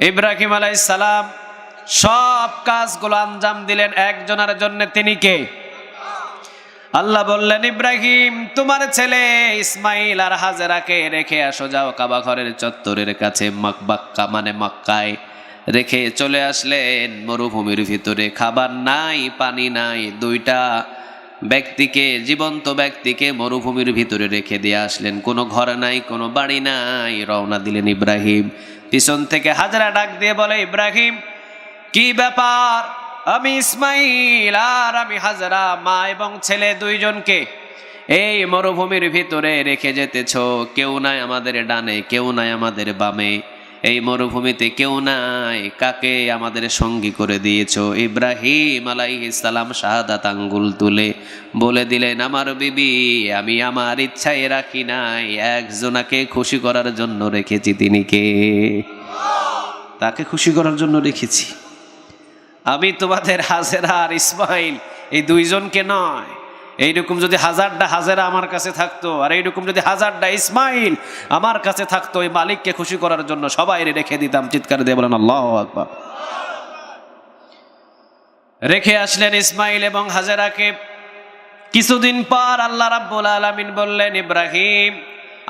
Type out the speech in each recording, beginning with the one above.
ইব্রাহিম আলাইহিস সালাম সব কাজগুলো আঞ্জাম দিলেন একজনের জন্য, তিনি কে? আল্লাহ বললেন, ইব্রাহিম তোমার ছেলে ইসমাইল আর হাজেরাকে রেখে আসো, যাও কাবা ঘরের চত্বরের কাছে মক্কা মানে মক্কায় রেখে চলে আসলেন। মরুভূমির ভিতরে খাবার নাই, পানি নাই, দুইটা ব্যক্তিকে, জীবন্ত ব্যক্তিকে মরুভূমির ভিতরে রেখে দিয়ে আসলেন। কোনো ঘর নাই, কোনো বাড়ি নাই। রওনা দিলেন ইব্রাহিম। পিছন থেকে হাজেরা ডাক দিয়ে বলে, ইব্রাহিম কি ব্যাপার? আমি ইসমাইল আর আমি হাজেরা, মা এবং ছেলে দুইজনকে এই মরুভূমির ভিতরে রেখে যেতেছ। কেউ নাই আমাদের ডানে, কেউ নাই আমাদের বামে, এই মরুভূমিতে কেউ নাই, কাকে আমাদের সঙ্গী করে দিয়েছ? ইব্রাহিম আলাইহিস সালাম শাহাদাত আঙ্গুল তুলে বলে দিলেন, আমার বিবি, আমি আমার ইচ্ছায় রাখি নাই, একজনাকে খুশি করার জন্য রেখেছি। তিনি কে? তাকে খুশি করার জন্য রেখেছি। আমি তোমাদের হাজেরা আর ইসমাইল এই দুইজনকে নয়। এইরকম যদি হাজারটা হাজেরা আমার কাছে থাকতো, আর এইরকম যদি হাজারটা ইসমাইল আমার কাছে থাকতো, ওই মালিককে খুশি করার জন্য সবাই রেখে দিতাম। চিৎকার দিয়ে বলেন আল্লাহু আকবার। রেখে আসলেন ইসমাইল এবং হাজেরাকে। কিছুদিন পর আল্লাহ রাব্বুল আলামিন বললেন, ইব্রাহিম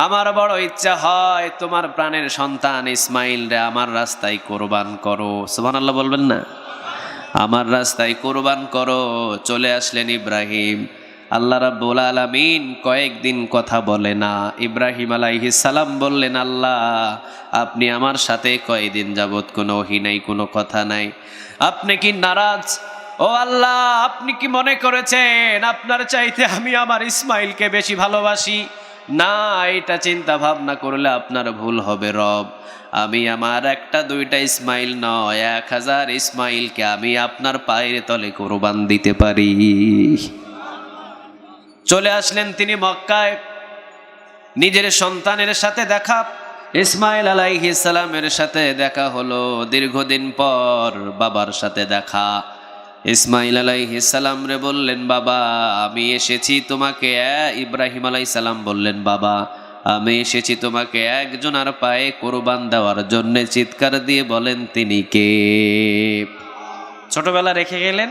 আমার বড় ইচ্ছা হয় তোমার প্রাণের সন্তান ইসমাইল রে আমার রাস্তায় কোরবান করো। সুবহানাল্লাহ বলবেন না? আমার রাস্তায় কোরবান করো। চলে আসলেন ইব্রাহিম। আল্লাহ রাব্বুল আলামিন কয়েকদিন কথা বলে না। ইব্রাহিম আলাইহিস সালাম বললেন, আল্লাহ আপনি আমার সাথে কয়েকদিন যাবত কোনো ওহী নাই, কোনো কথা নাই, আপনি কি নারাজ? ও আল্লাহ, আপনি কি মনে করেছেন আপনার চাইতে আমি আমার ইসমাইলকে বেশি ভালোবাসি? না, এটা চিন্তা ভাবনা করলে আপনার ভুল হবে রব। আমি আমার একটা দুইটা ইসমাইল নয়, 1000 ইসমাইলকে আমি আপনার পায়ের তলে কোরবান দিতে পারি। চলে আসলেন তিনি মক্কায়। নিজের সন্তানের সাথে দেখা, ইসমাইল আলাইহিস সালামের সাথে দেখা হলো। দীর্ঘদিন পর বাবার সাথে দেখা। ইসমাইল আলাইহিস সালাম রে বললেন, বাবা আমি এসেছি তোমাকে। ইব্রাহিম আলাইহিস সালাম বললেন, বাবা আমি এসেছি তোমাকে একজনের পায়ে কোরবান দেওয়ার জন্য। চিৎকার দিয়ে বলেন, তিনি কে? ছোটবেলা রেখে গেলেন,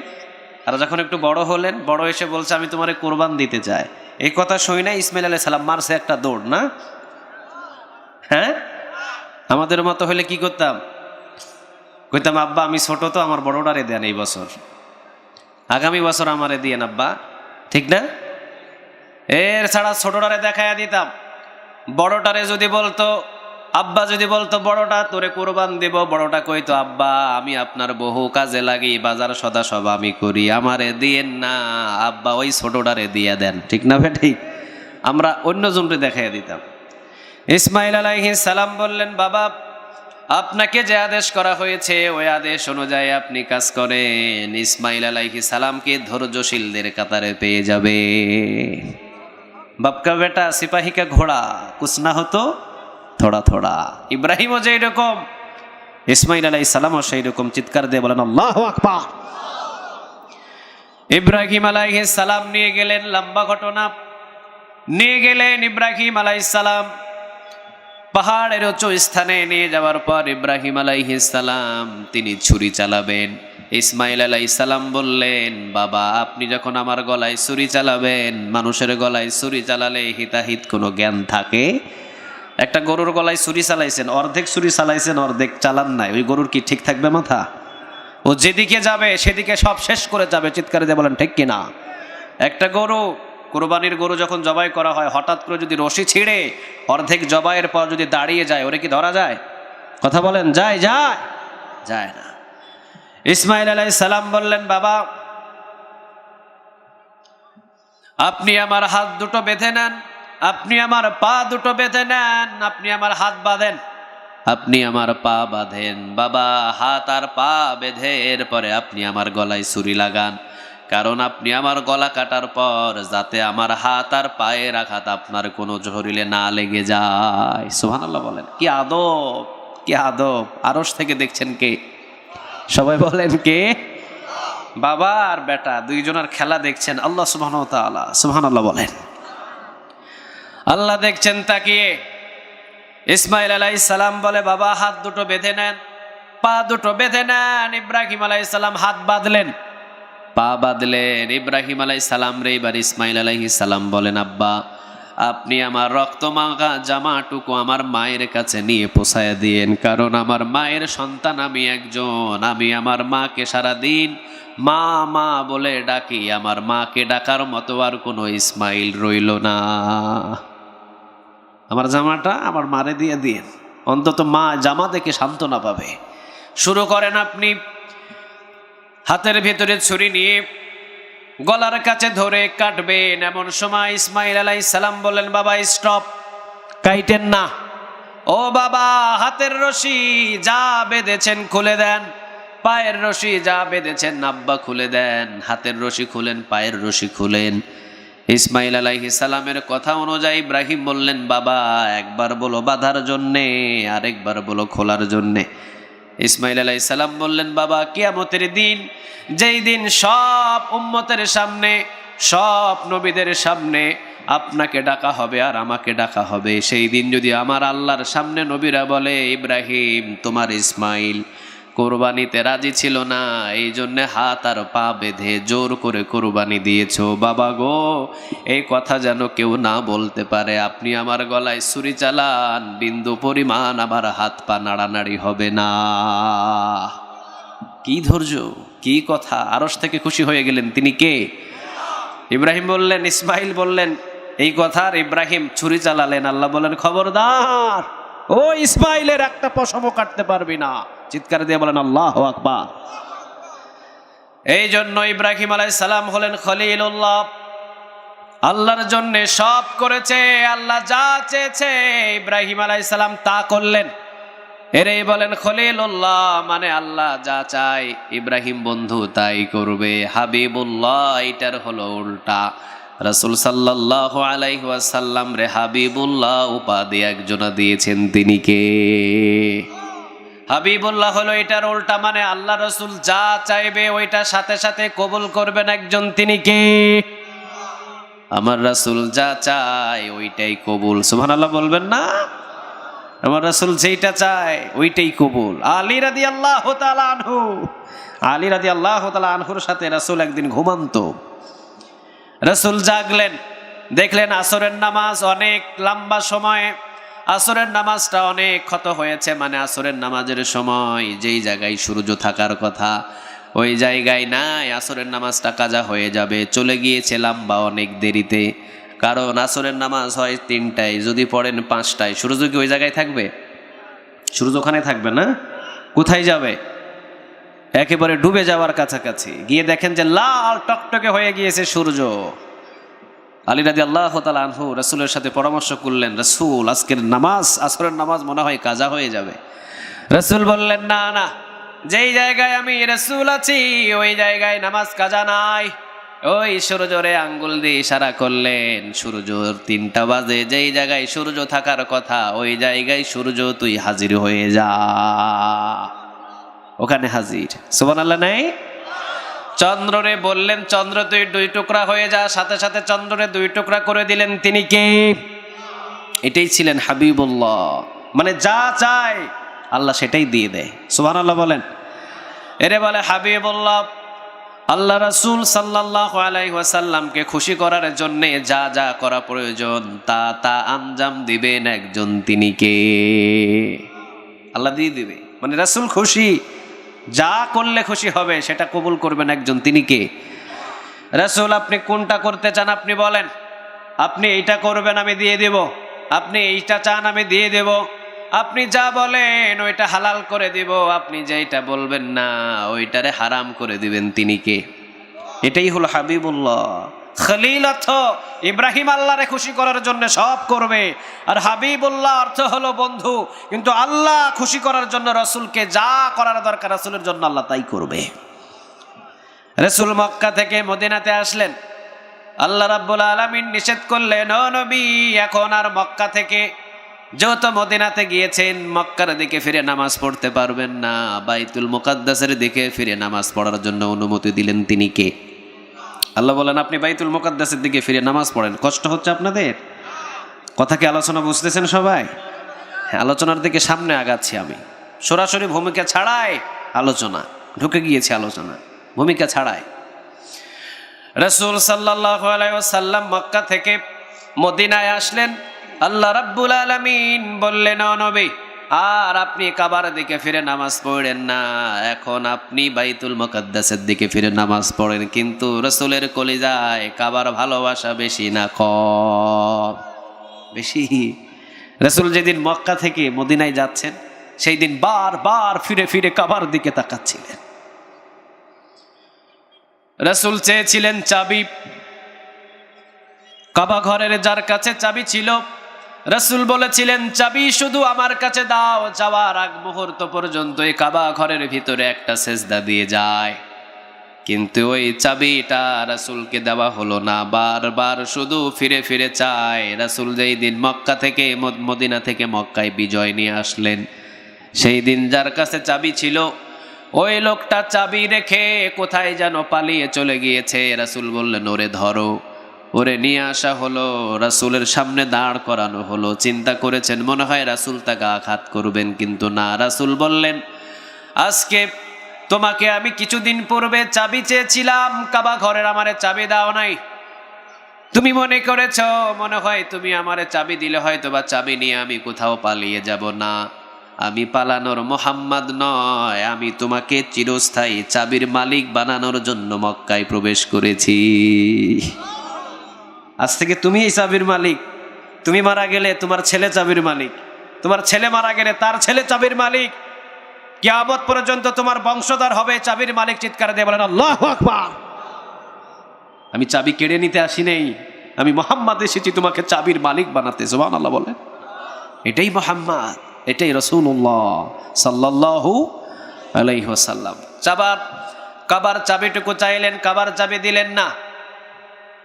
আর যখন একটু বড় হলেন, বড় এসে বলছে আমি তোমারে কোরবান দিতে চাই। এই কথা শুই না ইসমাইল আলাইহিস সালাম মারছে একটা দৌড়, না? হ্যাঁ, আমাদের মতো হলে কি করতাম? কইতাম, আব্বা আমি ছোট তো, আমার বড়টারে দেন এই বছর, আগামী বছর আমারে দিয়ে আব্বা, ঠিক না? এর ছাড়া ছোটটারে দেখাইয়া দিতাম। বড়টারে যদি বলতো, আব্বা যদি বলতো বড়টা তোরে কোরবান দেব, বড়টা কইতো, আব্বা আমি আপনার বহু কাজে লাগি, বাজার সদা সব আমি করি, আমারে দিয়েন না, আব্বা ওই ছোটটারে দিয়ে দেন, ঠিক না ভাই? ঠিক। আমরা অন্যজনকে দেখাইয়া দিতাম। ইসমাইল আলাইহিস সালাম বললেন, বাবা আপনাকে যে আদেশ করা হয়েছে ওই আদেশ অনুযায়ী আপনি কাজ করেন। ইসমাইল আলাইহিস সালামকে ধৈর্যশীলদের কাতারে পেয়ে যাবে। বাপ কা বেটা সিপাহী কা ঘোড়া, কুছ না হতো থোড়া থোড়া। ইব্রাহিমও যেই রকম, ইসমাইল আলাইহিস সালামও সেই রকম। চিৎকার দিয়ে বলেন আল্লাহু আকবার। ইব্রাহিম আলাইহিস সালাম নিয়ে গেলেন, লম্বা ঘটনা, নিয়ে গেলেন ইব্রাহিম আলাইহিস সালাম পাহাড়ের উঁচু স্থানে। নিয়ে যাওয়ার পর ইব্রাহিম আলাইহিস সালাম তিনি ছুরি চালাবেন। ইসমাইল আলাইহিস সালাম বললেন, বাবা আপনি যখন আমার গলায় ছুরি চালাবেন, মানুষের গলায় ছুরি চালালে হিতাহিত কোনো জ্ঞান থাকে? একটা গরুর গলায় ছুরি চালাইছেন, অর্ধেক ছুরি চালাইছেন, অর্ধেক চালান নাই, ওই গরুর কি ঠিক থাকবে মাথা? ও যেদিকে যাবে সেদিকে সব শেষ করে যাবে। চিৎকারে দিয়ে বলেন ঠিক কিনা? একটা গরু, কোরবানির গরু যখন জবাই করা হয়, হঠাৎ করে যদি রশি ছিঁড়ে অর্ধেক জবাইয়ের পর যদি দাঁড়িয়ে যায়, ওরে কি ধরা যায়? কথা বলেন, যায়? যায়? যায় না। ইসমাইল আলাইহিস সালাম বললেন, বাবা আপনি আমার হাত দুটো বেঁধে নেন, আপনি আমার পা দুটো বেঁধে নেন, আপনি আমার হাত বাঁধেন, আপনি আমার পা বাঁধেন। বাবা হাত আর পা বেঁধে এরপরে আপনি আমার গলায় ছুরি লাগান, কারণ আপনি আমার গলা কাটার পর যাতে আমার হাত আর পায়ের আঘাত আপনার কোনো শরীরে না লেগে যায়। সুবহানাল্লাহ বলেন। কি আদব, কি আদব! আরশ থেকে দেখছেন কে? সবাই বলেন কে? বাবা আর বেটা দুইজনের খেলা দেখছেন আল্লাহ সুবহানাহু ওয়া তাআলা। সুবহানাল্লাহ বলেন। আল্লাহ দেখছেন তাকিয়ে। ইসমাইল আলাইহিস সালাম বলে, বাবা হাত দুটো বেঁধে নেন। পা দুটো বেঁধে নেন। ইব্রাহিম আলাইহিস সালাম হাত বাঁধলেন, পা বাঁধলেন। ইব্রাহিম আলাইহিস সালাম রে এবার ইসমাইল আলাইহিস সালাম বলেন, আব্বা আপনি আমার রক্তমাখা জামাটুকু আমার মায়ের কাছে নিয়ে পৌঁছায় দিয়েন, কারণ আমার মায়ের সন্তান আমি একজন। আমি আমার মাকে সারাদিন মা মা বলে ডাকি, আমার মাকে ডাকার মতো আর কোনো ইসমাইল রইল না। আমার জামাটা আমার মারে দিয়ে দিন, অন্তত মা জামা দেখে সান্ত্বনা পাবে। শুরু করেন আপনি। হাতের ভিতরে ছুরি নিয়ে গলার কাছে ধরে কাটবেন। এমন সময় ইসমাইল আলাইহিস সালাম বললেন, বাবা স্টপ, কাইটেন না। ও বাবা, হাতের রশি যা বেঁধেছেন খুলে দেন, পায়ের রশি যা বেঁধেছেন আব্বা খুলে দেন। হাতের রশি খুলেন, পায়ের রশি খুলেন। ইসমাইল আলাইহিস সালামের কথা অনুযায়ী ইব্রাহিম বললেন, বাবা একবার বলো বাঁধার জন্যে, আরেকবার বলো খোলার জন্যে। ইসমাইল আলাইহিস সালাম বললেন, বাবা কিয়ামতের দিন, যেই দিন সব উম্মতের সামনে, সব নবীদের সামনে আপনাকে ডাকা হবে আর আমাকে ডাকা হবে, সেই দিন যদি আমার আল্লাহর সামনে নবীরা বলে, ইব্রাহিম তোমার ইসমাইল কোরবানিতে রাজি ছিল না, এই জন্যে হাত আর পা বেঁধে জোর করে কোরবানি দিয়েছ, বাবা গো এই কথা যেন কেউ না বলতে পারে। আপনি আমার গলায় ছুরি চালান, বিন্দু পরিমাণ আমার হাত পা নাড়ানাড়ি হবে না। কি ধৈর্য, কি কথা! আরশ থেকে খুশি হয়ে গেলেন। তিনি কে? ইব্রাহিম বললেন, ইসমাইল বললেন এই কথার। ইব্রাহিম ছুরি চালালেন। আল্লাহ বলেন, খবরদার ও ইসমাইলের একটা পশমও কাটতে পারবি না। চিৎকার দিয়ে বলেন আল্লাহু আকবার। এই জন্য ইব্রাহিম আলাইহিস সালাম হলেন খলিলুল্লাহ, আল্লাহর জন্য সব করেছে। আল্লাহ যা চেয়েছে ইব্রাহিম আলাইহিস সালাম তা করলেন। এরেই বলেন খলিলুল্লাহ, মানে আল্লাহ যা চায় ইব্রাহিম বন্ধু তাই করবে। হাবিবুল্লাহ এটার হলো উল্টা। রাসূল সাল্লাল্লাহু আলাইহি ওয়াসাল্লাম রে হাবিবুল্লাহ উপাধি একজনা দিয়েছেন, তিনি কে? হাবিবুল্লাহ হলো এটার উল্টা, মানে আল্লাহ রাসূল যা চাইবে ওইটা সাথে সাথে কবুল করবেন একজন, তিনি কে? আমার রাসূল যা চায় ওইটাই কবুল। সুবহানাল্লাহ বলবেন না? আমার রাসূল যেইটা চায় ওইটাই কবুল। আলী রাদিয়াল্লাহু তাআলা আনহু, আলী রাদিয়াল্লাহু তাআলা আনহুর সাথে রাসূল একদিন ঘুমান্ত। রাসূল জাগলেন, দেখলেন আসরের নামাজ অনেক লম্বা সময়, আসরের নামাজটা অনেক ক্ষত হয়েছে, মানে আসরের নামাজের সময় যেই জায়গায় সূর্য থাকার কথা ওই জায়গায় নাই, আসরের নামাজটা কাজা হয়ে যাবে, চলে গিয়েছে লম্বা অনেক দেরিতে। কারণ আসরের নামাজ হয় 3টায়, যদি পড়েন 5টায়, সূর্য কি ওই জায়গায় থাকবে? সূর্য ওখানে থাকবে না, কোথায় যাবে? একেবারে ডুবে যাওয়ার কাছাকাছি গিয়ে দেখেন যে লাল টকটকে হয়ে গিয়েছে সূর্য। আলী রাদিয়াল্লাহু তাআলা আনহু রাসূলের সাথে পরামর্শ করলেন, রাসূল আজকের নামাজ, আসরের নামাজ মনে হয় কাজা হয়ে যাবে। রাসূল বললেন, না না, যেই জায়গায় আমি রাসূল আছি ওই জায়গায় নামাজ কাজা নাই। ওই সূর্যরে আঙ্গুল দিয়ে ইশারা করলেন, সূর্য 3টা বাজে, যেই জায়গায় সূর্য থাকার কথা ওই জায়গায় সূর্য তুই হাজির হয়ে যা, ওখানে হাজির। সুবহানাল্লাহ নাই? চন্দ্ররে বললেন, চন্দ্র তুই 2 টুকরা হয়ে যা, সাথে সাথে চন্দ্ররে 2 টুকরা করে দিলেন, তিনি কে? এটাই ছিলেন হাবিবুল্লাহ, মানে যা চায় আল্লাহ সেটাই দিয়ে দেয়। সুবহানাল্লাহ বলেন। এরে বলে হাবিবুল্লাহ। আল্লাহ রাসূল সাল্লাল্লাহু আলাইহি ওয়াসাল্লামকে খুশি করার জন্য যা যা করা প্রয়োজন তা তা আঞ্জাম দিবেন একজন, তিনি কে? আল্লাহ দিয়ে দিবে, মানে রাসূল খুশি, যা করলে খুশি হবে সেটা কবুল করবেন একজন, তিনি কে? রাসূল আপনি কোনটা করতে চান আপনি বলেন, আপনি এইটা করবেন আমি দিয়ে দেব, আপনি এইটা চান আমি দিয়ে দেব, আপনি যা বলেন ওইটা হালাল করে দিব, আপনি যেটা বলবেন না ওইটারে হারাম করে দিবেন, তিনি কে? এটাই হলো হাবিবুল্লাহ। খলিল অর্থ ইব্রাহিম আল্লাহরে খুশি করার জন্য সব করবে, আর হাবিবুল্লাহ অর্থ হলো বন্ধু, কিন্তু আল্লাহ খুশি করার জন্য রাসূলকে যা করার দরকার রাসূলের জন্য আল্লাহ তাই করবে। রাসূল মক্কা থেকে মদিনাতে আসলেন, আল্লাহ রাব্বুল আলামিন নিষেধ করলেন, ও নবী এখন আর মক্কা থেকে যেহেতু মদিনাতে গিয়েছেন মক্কার দিকে ফিরে নামাজ পড়তে পারবেন না, বাইতুল মুকাদ্দাসের দিকে ফিরে নামাজ পড়ার জন্য অনুমতি দিলেন, তিনি কে? আল্লাহ বলেন আপনি বাইতুল মুকাদ্দাসের দিকে ফিরে নামাজ পড়েন। কষ্ট হচ্ছে আপনাদের? কথা কি আলোচনা বুঝতেছেন সবাই? হ্যাঁ, আলোচনার দিকে সামনে আগাচ্ছি আমি, সরাসরি ভূমিকা ছাড়াই আলোচনা, ঢুকে গিয়েছে আলোচনা, ভূমিকা ছাড়াই। রাসূল সাল্লাল্লাহু আলাইহি ওয়াসাল্লাম মক্কা থেকে মদিনায় আসলেন। আল্লাহ রাব্বুল আলামিন বললেন, ও নবী, আর আপনি কাবার দিকে ফিরে নামাজ পড়েন না, এখন আপনি বাইতুল মুকাদ্দাসের দিকে ফিরে নামাজ পড়েন। কিন্তু রাসূলের কলিজায় কাবার ভালোবাসা বেশি না কম? বেশি। রাসূল যেদিন মক্কা থেকে মদিনায় যাচ্ছেন সেই দিন বারবার ফিরে ফিরে কাবার দিকে তাকাচ্ছিলেন। রাসূল চেয়েছিলেন চাবি, কাবা ঘরের যার কাছে চাবি ছিল রাসূল বলেছিলেন, চাবি শুধু আমার কাছে দাও, যাওয়ার আগ মুহূর্ত পর্যন্ত এই কাবা ঘরের ভিতরে একটা সেজদা দিয়ে যায়। কিন্তু ওই চাবিটা রাসূলকে দেওয়া হলো না, বারবার শুধু ফিরে ফিরে চায়। রাসূল যেই দিন মক্কা থেকে মদিনা থেকে মক্কায় বিজয় নিয়ে আসলেন, সেই দিন যার কাছে চাবি ছিল ওই লোকটা চাবি রেখে কোথায় যেন পালিয়ে চলে গিয়েছে। রাসূল বললেন, ওরে ধরো। ওরে নিয়ে আসা হলো, রাসূলের সামনে দাঁড় করানো হলো। চিন্তা করেছেন মনে হয় রাসূল তাকে আঘাত করবেন, কিন্তু না। রাসূল বললেন, আজকে তোমাকে আমি কিছুদিন পূর্বে চাবি চেয়েছিলাম, কাবা ঘরের আমারে চাবি দাও নাই। তুমি মনে করেছ মনে হয় তুমি আমারে চাবি দিলে হয়তো বা চাবি নিয়ে আমি কোথাও পালিয়ে যাব। না, আমি পালানোর মুহাম্মদ নয়, আমি তোমাকে চিরস্থায়ী চাবির মালিক বানানোর জন্য মক্কায় প্রবেশ করেছি। আজ থেকে তুমি এই চাবির মালিক। তুমি মারা গেলে তোমার ছেলে চাবির মালিক, তোমার ছেলে মারা গেলে তার ছেলে চাবির মালিক, কিয়ামত পর্যন্ত তোমার বংশধর হবে চাবির মালিক। চিৎকার দিয়ে বলেন আল্লাহু আকবার। আমি চাবি কেড়ে নিতে আসি নাই, আমি মুহাম্মদ এসেছি তোমাকে চাবির মালিক বানাতে। সুবহানাল্লাহ বলেন। এটাই মুহাম্মদ, এটাই রাসূলুল্লাহ সাল্লাল্লাহু আলাইহি ওয়াসাল্লাম। কাবার চাবিটুকু চাইলেন, কাবার চাবি দিলেন না,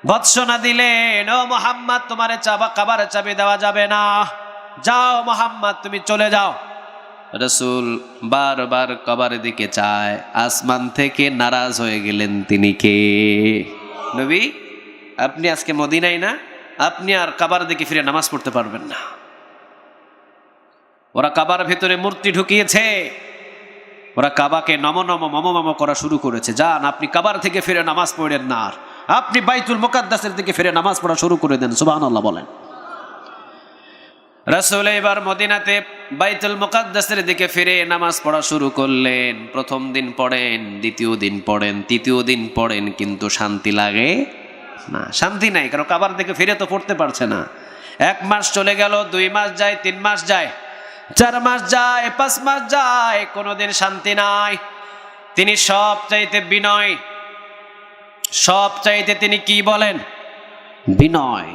ভৎসনা দিলেন, ও মুহাম্মদ তোমারে কাবার চাবি দেওয়া যাবে না, যাও মুহাম্মদ তুমি চলে যাও। রাসূল বারবার কাবার দিকে চায়, আসমান থেকে নারাজ হয়ে গেলেন। তিনি কে? নবী, আপনি আজকে মদিনায় না, আপনি আর কাবার দিকে ফিরে নামাজ পড়তে পারবেন না। ওরা কাবার ভেতরে মূর্তি ঢুকিয়েছে, ওরা কাবাকে নম নম মম মম করা শুরু করেছে। যান, আপনি কাবার থেকে ফিরে নামাজ পড়েন না, আর আপনি বাইতুল মুকাদ্দাসের দিকে ফিরে নামাজ পড়া শুরু করে দেন। সুবহানাল্লাহ বলেন। রাসূল এবার মদিনাতে বাইতুল মুকাদ্দাসের দিকে ফিরে নামাজ পড়া শুরু করলেন। প্রথম দিন পড়েন, দ্বিতীয় দিন পড়েন, তৃতীয় দিন পড়েন, কিন্তু শান্তি লাগে না, শান্তি নাই। কারণ কাবার দিকে ফিরে তো পড়তে পারছে না। 1 মাস চলে গেল, 2 মাস যায়, 3 মাস যায়, 4 মাস যায়, 5 মাস যায়, কোনোদিন শান্তি নাই। তিনি সব চাইতে বিনয়, সব চাইতে তিনি কি বলেন? বিনয়।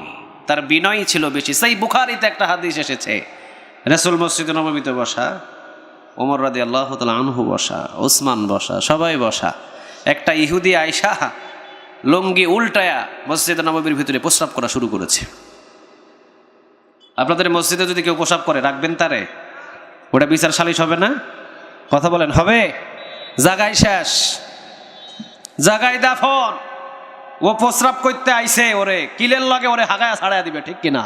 তার বিনয় ছিল বেশি। সেই বুখারীতে একটা হাদিস এসেছে, রাসূল মসজিদে নববীতে বসা, ওমর রাদিয়াল্লাহু তাআলা আনহু বসা, ওসমান বসা, সবাই বসা। একটা ইহুদি আয়েশা লুঙ্গি উল্টায়া মসজিদে নববীর ভিতরে প্রস্রাব করা শুরু করেছে। আপনাদের মসজিদে যদি কেউ প্রস্রাব করে, রাখবেন তারে? ওটা বিচার সালিশ হবে না? কথা বলেন, হবে? জাগায় শেষ, জাগায় দাফন। ও প্রস্রাব করতে আইছে, ওরে কিলের লগে ওরে হাগায়া ছাড়াইয়া দিবে, ঠিক কিনা?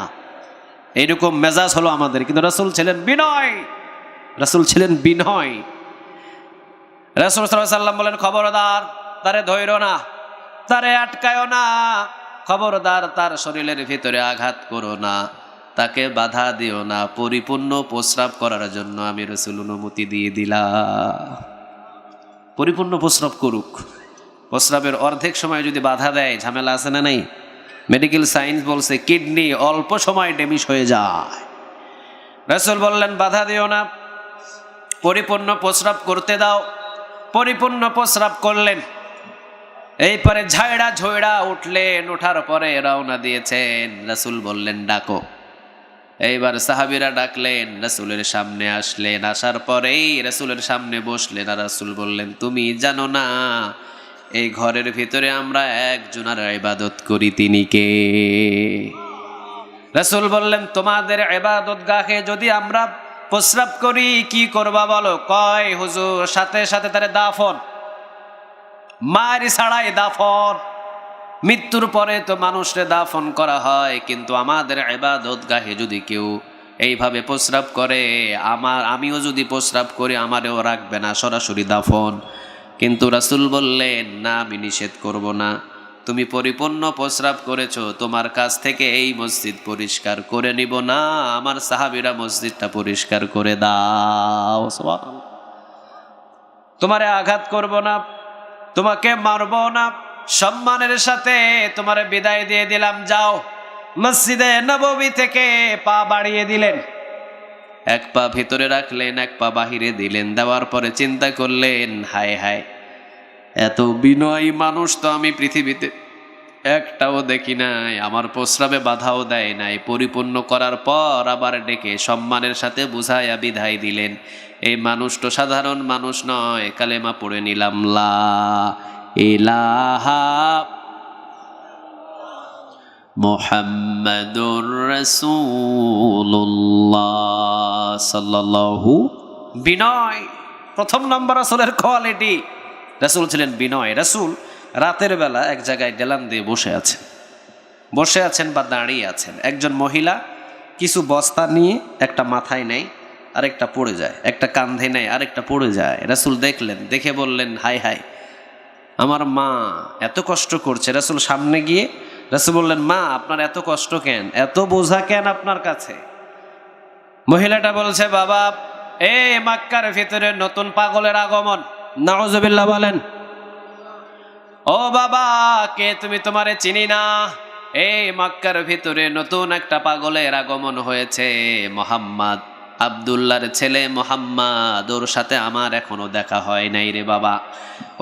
এইরকম মেজাজ হলো আমাদের। কিন্তু রাসূল ছিলেন বিনয়, রাসূল ছিলেন বিনয়। রাসূল সাল্লাল্লাহু আলাইহি ওয়াসাল্লাম বলেন, খবরদার তারে ধইরো না, তারে আটকায়ও না, খবরদার তার শরীরের ভিতরে আঘাত করো না, তাকে বাধা দিও না। পরিপূর্ণ প্রস্রাব করার জন্য আমি রাসূল অনুমতি দিয়ে দিলাম। পরিপূর্ণ প্রস্রাব করুক। প্রস্রাবের অর্ধেক সময় যদি বাধা দেয়, ঝামেলা আছে না নাই? মেডিকেল সায়েন্স বলছে কিডনি অল্প সময় ড্যামেজ হয়ে যায়। রাসূল বললেন বাধা দিও না, পরিপূর্ণ প্রস্রাব করতে দাও। পরিপূর্ণ প্রস্রাব করলেন। এইপরে ঝাড়া ঝোড়া উঠলেন, ওঠার পরে রওনা দিয়েছেন। রাসূল বললেন ডাকো। এইবার সাহাবীরা ডাকলেন, রাসূলের সামনে আসলেন। আসার পরেই রাসূলের সামনে বসলেন। আর রাসূল বললেন, তুমি জানো না এই ঘরের ভিতরে আমরা একজনের ইবাদত করি, তিনি কে? রাসূল বললেন, তোমাদের ইবাদতগাহে যদি আমরা প্রস্রাব করি কি করবা বলো? কয় হুজুর, সাথে সাথে তারে দাফন, মারি ছাড়াই দাফন। মৃত্যুর পরে তো মানুষরে দাফন করা হয়, কিন্তু আমাদের ইবাদতগাহে যদি কেউ এইভাবে প্রস্রাব করে, আমিও যদি প্রস্রাব করি আমারেও রাখবে না, সরাসরি দাফন। কিন্তু রাসূল বললেন, না, আমি নিষেধ করব না, তুমি পরিপূর্ণ প্রস্রাব করেছো, তোমার কাছ থেকে এই মসজিদ পরিষ্কার করে নিব না, আমার সাহাবীরা মসজিদটা পরিষ্কার করে দাও। সুবহানাল্লাহ। তোমারে আঘাত করব না, তোমাকে মারব না, সম্মানের সাথে তোমারে বিদায় দিয়ে দিলাম, যাও। মসজিদে নববী থেকে পা বাড়িয়ে দিলেন, এক পা ভিতরে রাখলেন, এক পা বাহিরে দিলেন। দেওয়ার পরে চিন্তা করলেন, হায় হায়, এত বিনয়ী মানুষ তো আমি পৃথিবীতে একটাও দেখি নাই, আমার প্রস্রাবে বাধাও দেয় নাই। পরিপূর্ণ করার পর আবার ডেকে সম্মানের সাথে বুঝাইয়া বিদায় দিলেন। এই মানুষ তো সাধারণ মানুষ নয়, কালেমা পড়ে নিলাম, লা ইলাহা মুহাম্মাদুর রাসূলুল্লাহ সাল্লাল্লাহু। বিনয় প্রথম নম্বর রাসূলের কোয়ালিটি। রাসূল ছিলেন বিনয়। রাসূল রাতের বেলা এক জায়গায় ডেলান দিয়ে বসে আছেন বা দাঁড়িয়ে আছেন। একজন মহিলা কিছু বস্তা নিয়ে একটা মাথায় নেয়, আরেকটা পড়ে যায়, একটা কাঁধে নেয়, আরেকটা পড়ে যায়। রাসূল দেখলেন, দেখে বললেন, হায় হায়, আমার মা এত কষ্ট করছে। রাসূল সামনে গিয়ে রাসূল বললেন, মা, আপনার এত কষ্ট কেন, এত বোঝা কেন আপনার কাছে? মহিলাটা বলছে, বাবা, এই মক্কার ভিতরে নতুন পাগলের আগমন। নাউজুবিল্লাহ বলেন। ও বাবা, কে তুমি? তোমারে চিনি না। এই মক্কার ভিতরে নতুন একটা পাগলের আগমন হয়েছে, মোহাম্মদ, আব্দুল্লাহর ছেলে মোহাম্মদ। ওর সাথে আমার এখনো দেখা হয় নাই রে বাবা।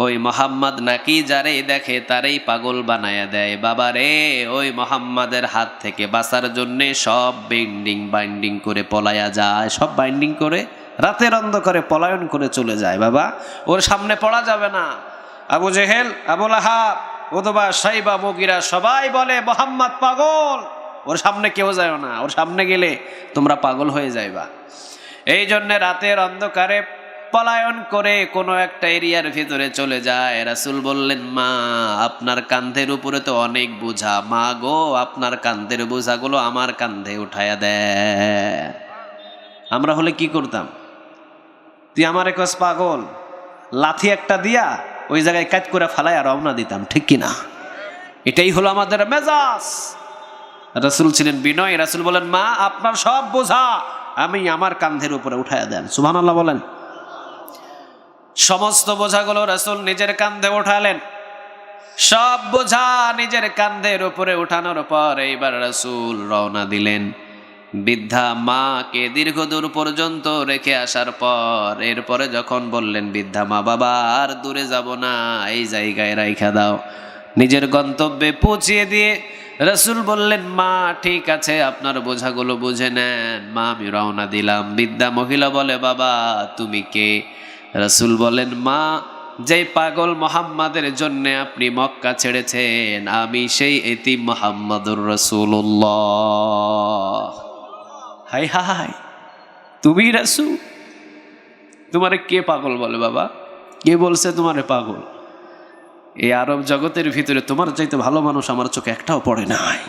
ওই মোহাম্মদ নাকি যারে দেখে তারেই পাগল বানায়া দেয়। বাবা রে, ওই মোহাম্মদের হাত থেকে বাঁচার জন্যে সব বাইন্ডিং করে পলায়া যায়, সব বাইন্ডিং করে রাতের অন্ধকারে পলায়ন করে চলে যায়। বাবা, ওর সামনে পড়া যাবে না। আবু জেহেল, আবু লাহাব, উতবা, সাইবা, মুগিরা সবাই বলে মোহাম্মদ পাগল, ওর সামনে কেউ যায় না, ওর সামনে গেলে তোমরা পাগল হয়ে যাইবা। এই জন্য রাতের অন্ধকারে পলায়ন করে কোনো একটা এরিয়ার ভিতরে চলে যায়। রাসূল বললেন, মা, আপনার কাঁধের উপরে তো অনেক বোঝা, মা গো, আপনার কাঁধের বোঝাগুলো আমার কাঁধে উঠায়া দেয়। আমরা হলে কি করতাম? তুই আমার একস পাগল, লাথি একটা দিয়া ওই জায়গায় কাজ করে ফালাইয়া রওনা দিতাম, ঠিক কিনা? এটাই হলো আমাদের মেজাজ। রাসূল ছিলেন বিনয়। রাসূল বলেন, মা, আপনার সব বোঝা আমি আমার কাঁধের উপরে উঠাইয়া দেন। সুবহানাল্লাহ বলেন। সমস্ত বোঝাগুলো রাসূল নিজের কাঁধে উঠালেন। সব বোঝা নিজের কাঁধের উপরে উঠানোর পর এইবার রাসূল রওনা দিলেন। বৃদ্ধা মাকে দীর্ঘদূর পর্যন্ত রেখে আসার পর এরপরে যখন বললেন, বৃদ্ধা মা, বাবা, আর দূরে যাব না, এই জায়গায় রাইখা দাও। নিজের গন্তব্যে পৌঁছিয়ে দিয়ে রাসূল বললেন, মা, ঠিক আছে, আপনার বোঝাগুলো বুঝে নেন, মা, আমি রওনা দিলাম। বৃদ্ধা মহিলা বলে, বাবা, তুমি কে? রাসূল বলেন, মা, যেই পাগল মোহাম্মদের জন্য আপনি মক্কা ছেড়েছেন, আমি সেই এতিম মুহাম্মদুর রাসূলুল্লাহ। হাই হাই, তুমি রাসূল? তোমারে কে পাগল বলে বাবা? কে বলছে তোমারে পাগল? এই আরব জগতের ভিতরে তোমার চাইতে ভালো মানুষ আমার চোখে একটাও পড়ে নাই।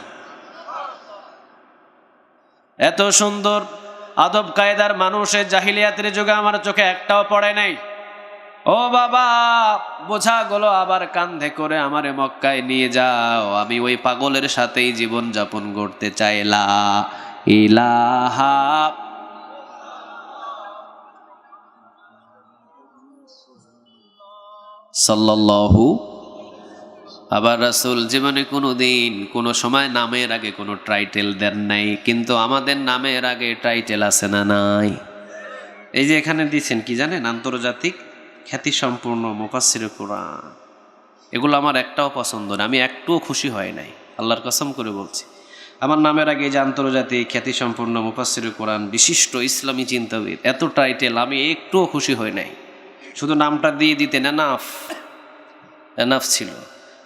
এত সুন্দর আদব কায়দার মানুষের জাহিলিয়াতের যুগে আমার চোখে একটাও পড়ে নাই। ও বাবা, বোঝাগুলো আবার কাঁধে করে আমারে মক্কায় নিয়ে যাও, আমি ওই পাগলের সাথেই জীবন যাপন করতে চাই। লা ইলাহা সাল্লাল্লাহু। আবার রাসূল জীবনে কোনোদিন কোনো সময় নামের আগে কোনো টাইটেল দেন নাই, কিন্তু আমাদের নামের আগে টাইটেল আছে না নাই? এই যে এখানে দিচ্ছেন কি জানেন? আন্তর্জাতিক খ্যাতিসম্পন্ন মুফাসসিরে কোরআন। এগুলো আমার একটাও পছন্দ না, আমি একটুও খুশি হয় নাই, আল্লাহর কসম করে বলছি। আমার নামের আগে যে আন্তর্জাতিক খ্যাতিসম্পন্ন মুফাসসিরে কোরআন, বিশিষ্ট ইসলামী চিন্তাবিদ, এত টাইটেল, আমি একটুও খুশি হয় নাই। শুধু নামটা দিয়ে দিতেন এনাফ ছিল।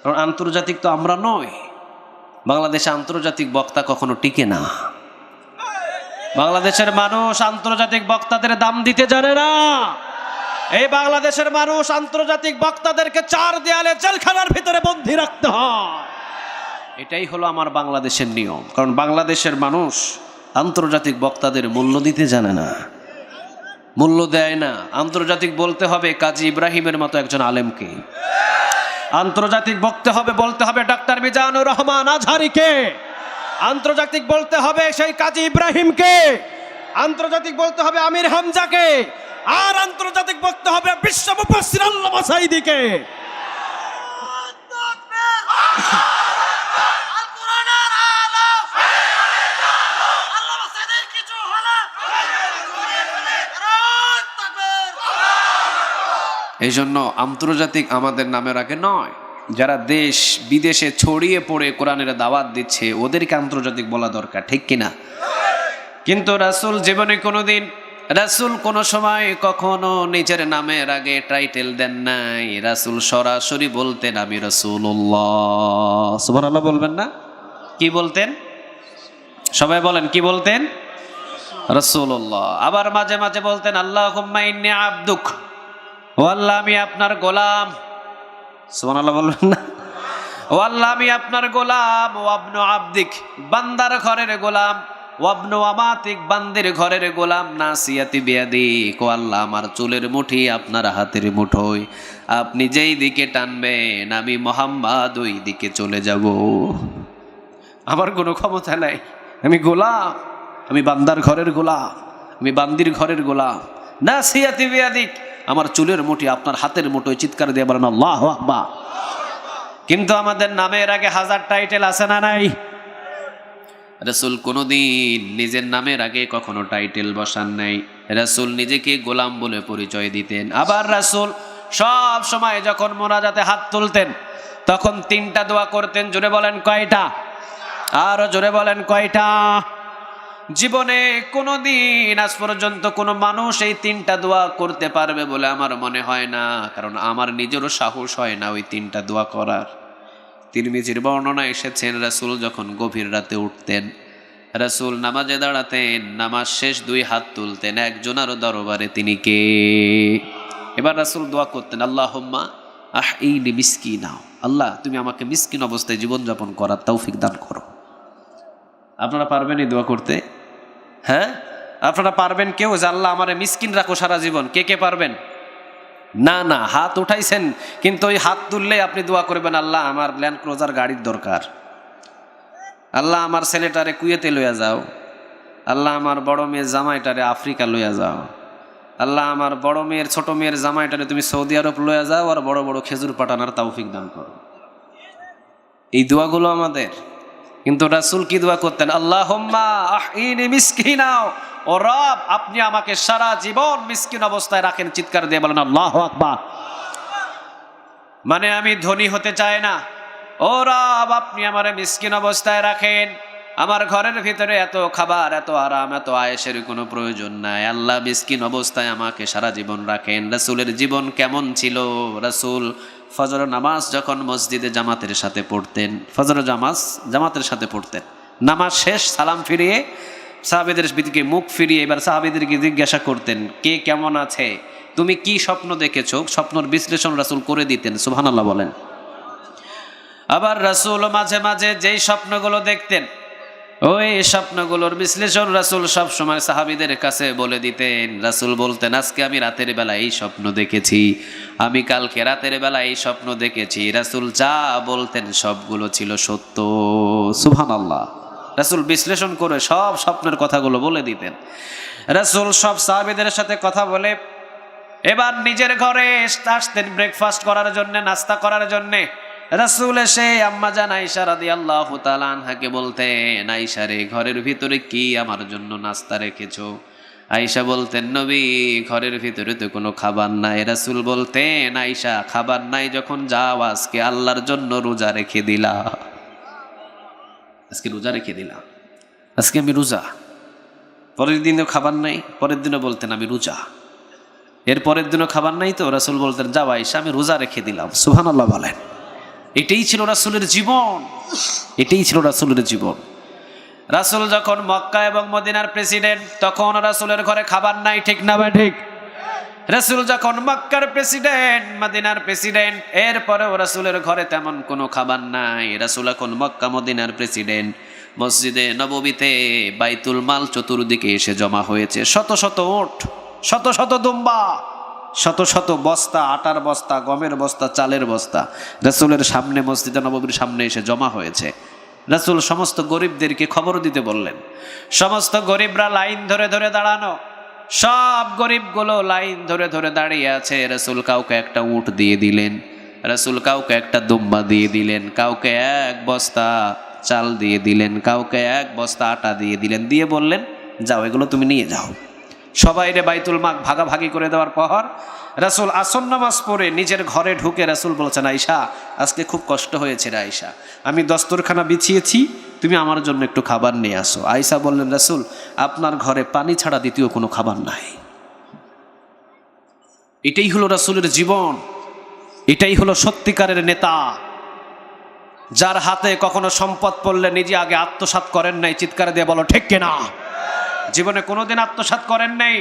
কারণ আন্তর্জাতিক তো আমরা নই। বাংলাদেশে আন্তর্জাতিক বক্তা কখনো টিকে না। বাংলাদেশের মানুষ আন্তর্জাতিক বক্তাদের দাম দিতে জানে না। এই বাংলাদেশের মানুষ আন্তর্জাতিক বক্তাদেরকে চার দেয়ালে জেলখানার ভিতরে বন্দী রাখতে হয়। এটাই হলো আমার বাংলাদেশের নিয়ম। কারণ বাংলাদেশের মানুষ আন্তর্জাতিক বক্তাদের মূল্য দিতে জানে না, মূল্য দেয় না। আন্তর্জাতিক বলতে হবে কাজী ইব্রাহিমের মতো একজন আলেমকে, আন্তর্জাতিক বলতে হবে ডাক্তার মিজানুর রহমান আজহারিকে, আন্তর্জাতিক বলতে হবে সেই কাজী ইব্রাহিমকে, আন্তর্জাতিক বলতে হবে আমির হামজাকে, আর আন্তর্জাতিক বলতে হবে বিশ্ব মুফাসসির আল্লামা সাঈদীকে। এই জন্য আন্তর্জাতিক আমাদের নামের আগে নয়, যারা দেশ বিদেশে ছড়িয়ে পড়ে কোরআনের দাওয়াত দিচ্ছে ওদেরকে আন্তর্জাতিক বলা দরকার, ঠিক কিনা? কিন্তু রাসূল জীবনে কোনোদিন, রাসূল কোনো সময় কখনো নিজের নামের আগে টাইটেল দেন নাই। রাসূল সরাসরি বলতেন আমি রাসূলুল্লাহ। সুবহানাল্লাহ বলবেন না? কি বলতেন? সবাই বলেন কি বলতেন? রাসূলুল্লাহ। আবার মাঝে মাঝে বলতেন আল্লাহুম্মা ইন্নী আবদুক, ও আল্লাহ আমি আপনার গোলাম। সুবহানাল্লাহ বলবেন না? ও আল্লাহ আমি আপনার গোলাম। ও আবনু আবদিক, বান্দার ঘরের গোলাম। ওয়াবনু আমাতিক, বান্দির ঘরের গোলাম। নাসিয়াতি বিয়াদিক, ও আল্লাহ আমার চুলের মুঠি আপনার হাতের মুঠোয়, আপনি যেই দিকে টানবেন আমি মুহাম্মদ ওই দিকে চলে যাব। আমার কোনো ক্ষমতা নাই, আমি গোলাম, আমি বান্দার ঘরের গোলাম, আমি বান্দির ঘরের গোলাম। নাসিয়াতি বিয়াদিক, আমার চুলের মুঠি আপনার হাতের মুঠোয়। চিৎকার দিয়ে বলেন আল্লাহু আকবার। কিন্তু আমাদের নামের আগে হাজার টাইটেল আছে না নাই? রাসূল কোনোদিন নিজের নামের আগে কখনো টাইটেল বসান নাই। রাসূল নিজেকে গোলাম বলে পরিচয় দিতেন। আবার রাসূল সব সময় যখন মোনাজাতে হাত তুলতেন তখন তিনটা দোয়া করতেন। জোরে বলেন কয়টা? আরো জোরে বলেন কয়টা? জীবনে কোনোদিন আজ পর্যন্ত কোনো মানুষ এই তিনটা দোয়া করতে পারবে বলে আমার মনে হয় না, কারণ আমার নিজেরও সাহস হয় না ওই তিনটা দোয়া করার। তিরমিজির বর্ণনা এসেছেন রাসূল যখন গভীর রাতে উঠতেন, রাসূল নামাজে দাঁড়াতেন, নামাজ শেষ দুই হাত তুলতেন, একজনের দরবারে তিনি কে? এবার রাসূল দোয়া করতেন আল্লাহুম্মা আহইনি মিসকিনা, আল্লাহ তুমি আমাকে মিসকিন অবস্থায় জীবনযাপন করার তৌফিক দান করো। আপনারা পারবেন এই দোয়া করতে? হ্যাঁ, আপনারা পারবেন কেউ যে আল্লাহ আমারে মিসকিন রাখো সারা জীবন? কে কে পারবেন? না না, হাত উঠাইছেন কিন্তু ওই হাত তুললেই আপনি দোয়া করবেন আল্লাহ আমার ল্যান্ড ক্রুজার গাড়ির দরকার, আল্লাহ আমার ছেলেটারে কুয়েতে লইয়া যাও, আল্লাহ আমার বড় মেয়ের জামাইটারে আফ্রিকা লইয়া যাও, আল্লাহ আমার বড় মেয়ের ছোট মেয়ের জামাইটারে তুমি সৌদি আরব লইয়া যাও, আর বড় বড় খেজুর পাঠানোর তৌফিক দান করো। এই দোয়াগুলো আমাদের। কিন্তু রাসূল কি দোয়া করতেন? আল্লাহুম্মা আহইনি মিসকিনা, ও রব আপনি আমাকে সারা জীবন মিসকিন অবস্থায় রাখেন। চিৎকার দিয়ে বলেন আল্লাহু আকবার। মানে আমি ধনী হতে চাই না, ও রব আপনি আমারে মিসকিন অবস্থায় রাখেন, আমার ঘরের ভিতরে এত খাবার, এত আরাম, এত আয়েশের কোনো প্রয়োজন নাই, আল্লাহ মিসকিন অবস্থায় আমাকে সারা জীবন রাখেন। রাসূলের জীবন কেমন ছিল? রাসূল ফজর নামাজ যখন মসজিদে জামাতের সাথে পড়তেন, ফজর জামাতের সাথে পড়তেন, নামাজ শেষ সালাম ফিরিয়ে সাহাবীদের দিকে মুখ ফিরিয়ে এবার সাহাবীদেরকে জিজ্ঞাসা করতেন কে কেমন আছে, তুমি কি স্বপ্ন দেখেছো? স্বপ্নর বিশ্লেষণ রাসূল করে দিতেন। সুবহানাল্লাহ বলেন। আবার রাসূল মাঝে মাঝে যেই স্বপ্নগুলো দেখতেন ওই স্বপ্নগুলোর বিশ্লেষণ রাসূল সব সময় সাহাবীদের কাছে বলে দিতেন। রাসূল বলতেন আজকে আমি রাতের বেলা এই স্বপ্ন দেখেছি, আমি কালকে রাতের বেলা এই স্বপ্ন দেখেছি। রাসূল যা বলতেন সবগুলো ছিল সত্য। সুবহানাল্লাহ। রাসূল বিশ্লেষণ করে সব স্বপ্নের কথাগুলো বলে দিতেন। রাসূল সব সাহাবীদের সাথে কথা বলে এবার নিজের ঘরে আসতেন ব্রেকফাস্ট করার জন্য, নাস্তা করার জন্যে। রাসূল এসে আম্মা জান আয়েশা রাদিয়াল্লাহু তাআলা আনহাকে বলতেন আয়েশা রে ঘরের ভিতরে কি আমার জন্য নাস্তা রেখেছো? আয়েশা বলতেন নবী ঘরের ভিতরে তো কোনো খাবার নাই। রাসূল বলতেন আয়েশা খাবার নাই যখন যাও আজকে আল্লাহর জন্য রোজা রেখে দিলা, আজকে রোজা রেখে দিলাম, আজকে আমি রোজা। পরের দিনও খাবার নাই, পরের দিনও বলতেন আমি রোজা, এর পরের দিনও খাবার নাই তো রাসূল বলতেন যাও আয়েশা আমি রোজা রেখে দিলাম। সুবহানাল্লাহ বলেন। এটাই ছিল রাসূলের জীবন, এটাই ছিল রাসূলের জীবন। রাসূল যখন মক্কা এবং মদিনার প্রেসিডেন্ট তখন রাসূলের ঘরে খাবার নাই, ঠিক না ভাই ঠিক? রাসূল যখন মক্কার প্রেসিডেন্ট, মদিনার প্রেসিডেন্ট, এরপরেও রাসূলের ঘরে তেমন কোনো খাবার নাই। রাসূল এখন মক্কা মদিনার প্রেসিডেন্ট, মসজিদে নববীতে বাইতুল মাল চতুর্দিকে এসে জমা হয়েছে, শত শত উট, শত শত দুম্বা, শত শত বস্তা, আটার বস্তা, গমের বস্তা, চালের বস্তা রাসূলের সামনে, মসজিদে নববীর সামনে এসে জমা হয়েছে। রাসূল সমস্ত গরিবদেরকে খবর দিতে বললেন। সমস্ত গরিবরা লাইন ধরে ধরে দাঁড়ানো, সব গরিবগুলো লাইন ধরে ধরে দাঁড়িয়ে আছে। রাসূল কাউকে একটা উট দিয়ে দিলেন, রাসূল কাউকে একটা দুম্বা দিয়ে দিলেন, কাউকে এক বস্তা চাল দিয়ে দিলেন, কাউকে এক বস্তা আটা দিয়ে দিলেন, দিয়ে বললেন যাও এগুলো তুমি নিয়ে যাও। সবাই রে বাইতুল মাল ভাগাভাগি করে দেওয়ার পর রাসূল আসর নামাজ পড়ে নিজের ঘরে ঢুকে রাসূল বলছেন, আয়েশা আজকে খুব কষ্ট হয়েছে রে আয়েশা, আমি দস্তরখানা বিছিয়েছি, তুমি আমার জন্য একটু খাবার নিয়ে আসো। আয়েশা বললেন, রাসূল আপনার ঘরে পানি ছাড়া দ্বিতীয় কোনো খাবার নাই। এটাই হলো রাসূলের জীবন, এটাই হলো সত্যিকারের নেতা, যার হাতে কখনো সম্পদ পড়লে নিজে আগে আত্মসাৎ করেন নাই। চিৎকার দিয়ে বলো ঠিক কিনা? জীবনে কোনোদিন আত্মসাৎ করেন নাই,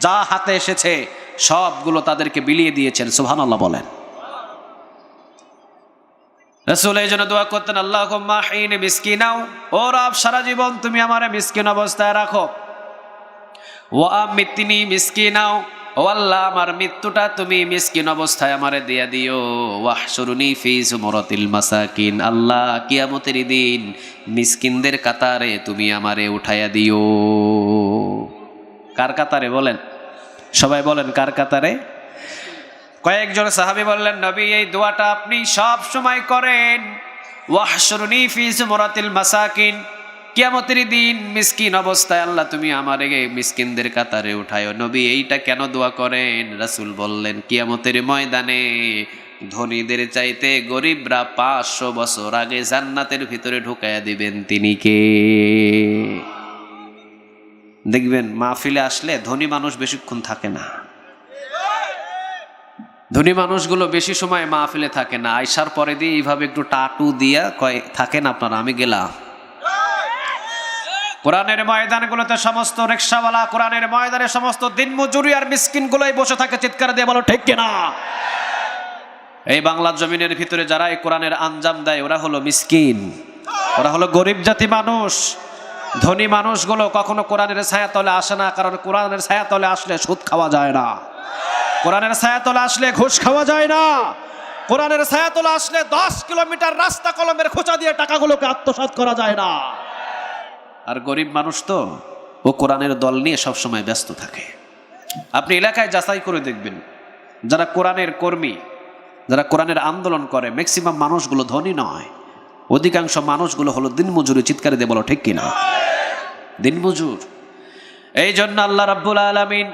যা হাতে এসেছে সবগুলো তাদেরকে বিলিয়ে দিয়েছেন। সুবহানাল্লাহ বলেন। রাসূল এই জন্য দোয়া করতেন, আল্লাহুম্মা হিনি মিসকিনাও, ও রব সারা জীবন তুমি আমারে মিসকিন অবস্থায় রাখো। ওয়া আমিতনি মিসকিনাও, ও আল্লাহ আমার মৃত্যুটা তুমি মিসকিন অবস্থায় আমারে দিয়া দিও। ওয়াহশুরনি ফি জুমরাতিল মাসাকিন, আল্লাহ কিয়ামতের দিন মিসকিনদের কাতারে তুমি আমারে উঠাইয়া দিও। কার কাতারে বলেন? সবাই বলেন কার কাতারে? কয়েকজন সাহাবী বললেন, নবী এই দোয়াটা আপনি সব সময় করেন, ওয়াহশুরনি ফি জুমরাতিল মাসাকিন, কিয়ামতের দিন মিসকিন অবস্থায় আল্লাহ তুমি আমারে মিসকিনদের কাতারে উঠায়ো। নবী এইটা কেন দোয়া করেন? রাসূল বললেন, কিয়ামতের ময়দানে ধনীদের চাইতে গরিবরা 500 বছর আগে জান্নাতের ভিতরে ঢুকাইয়া দিবেন তিনি কে? দেখবেন মাহফিলে আসলে ধনী মানুষ বেশিক্ষণ থাকে না, ধনী মানুষগুলো বেশি সময় মাহফিলে থাকে না, আয়সার পরে দিয়ে এইভাবে একটু টাটু দিয়া কয় থাকেন আপনারা, আমি গেলাম। কোরআনের ময়দানগুলোতে সমস্ত রিকশাওয়ালা, কোরআনের ময়দানে সমস্ত দিনমজুরি আর মিসকিনগুলোই বসে থাকে। চিৎকার দিয়ে বলো ঠিক কিনা? এই বাংলার জমিনের ভিতরে যারা এই কোরআনের আঞ্জাম দেয় ওরা হলো মিসকিন, ওরা হলো গরিব জাতি মানুষ। ধনী মানুষগুলো কখনো কোরআনের ছায়াতলে আসে না, কারণ কোরআনের ছায়াতলে আসলে সুদ খাওয়া যায় না, কোরআনের ছায়াতলে আসলে ঘুষ খাওয়া যায় না, কোরআনের ছায়াতলে আসলে 10 কিলোমিটার রাস্তা কলমের খোঁচা দিয়ে টাকাগুলোকে আত্মসাৎ করা যায় না। আর গরিব মানুষ তো ও কোরআনের দল নিয়ে সবসময় ব্যস্ত থাকে। আপনি এলাকায় যাচাই করে দেখবেন, যারা কোরআনের কর্মী, যারা কোরআনের আন্দোলন করে, ম্যাক্সিমাম মানুষগুলো ধনী নয়, অধিকাংশ মানুষগুলো হলো দিনমজুরি। চিৎকারে দিয়ে বলো ঠিক কিনা? দিনমজুর। এই জন্য আল্লাহ রাব্বুল আলামিন,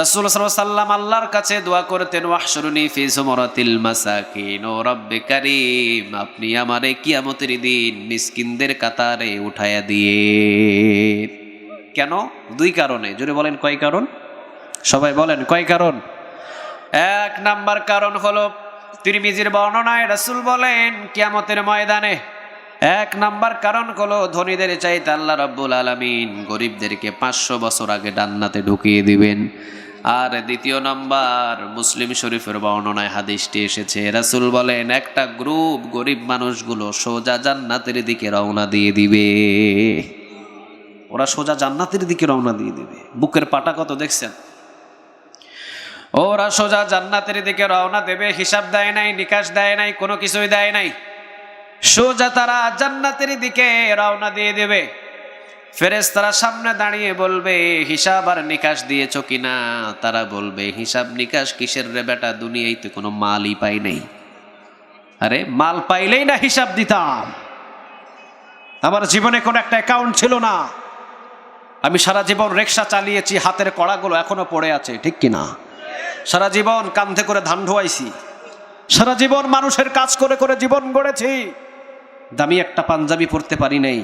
রাসূল সাল্লাল্লাহু আলাইহি ওয়াসাল্লাম আল্লাহর কাছে দোয়া করতেন, ওয়াহশুরনি ফি জুমরাতিল মাসাকিন, ও রব্বে কারীম আপনি আমারে কিয়ামতের দিন মিসকিনদের কাতারে উঠায়া দিয়ে। কেন? 2 কারণে। জোরে বলেন কয় কারণ? সবাই বলেন কয় কারণ? 1 নাম্বার কারণ হলো তিরমিজির বর্ণনায় রাসূল বলেন কিয়ামতের ময়দানে 1 নাম্বার কারণ হলো ধনীদের চাইতে আল্লাহ রাব্বুল আলামিন গরিবদেরকে 500 বছর আগে জান্নাতে ঢুকিয়ে দিবেন। আর 2 নাম্বার মুসলিম শরীফের বর্ণনায় হাদিসটি এসেছে, রাসূল বলেন একটা গ্রুপ গরিব মানুষগুলো সোজা জান্নাতের দিকে রওনা দিয়ে দিবে। ওরা সোজা জান্নাতের দিকে রওনা দিয়ে দিবে। বুকের পাটা কত দেখছেন? ওরা সোজা জান্নাতের দিকে রওনা দেবে, হিসাব দেয় নাই, নিকাশ দেয় নাই, কোনো কিছুই দেয় নাই, সোজা তারা জান্নাতের দিকে রওনা দিয়ে দেবে। ফেরেশতারা সামনে দাঁড়িয়ে বলবে, হিসাব আর নিকাশ দিয়েছ কিনা? তারা বলবে, হিসাব নিকাশ কিসের রে বেটা, দুনিয়ায় তো কোনো মালই পাই নাই। আরে মাল পাইলেই না হিসাব দিতাম, আমার জীবনে কোনো একটা অ্যাকাউন্ট ছিল না, আমি সারা জীবন রিকশা চালিয়েছি, হাতের কড়াগুলো এখনো পড়ে আছে, ঠিক কিনা? সারা জীবন কাঁধে করে ধান ঢোয়াইছি, সারা জীবন মানুষের কাজ করে করে জীবন গড়েছি, দামি একটা পাঞ্জাবি পরতে পারি নাই,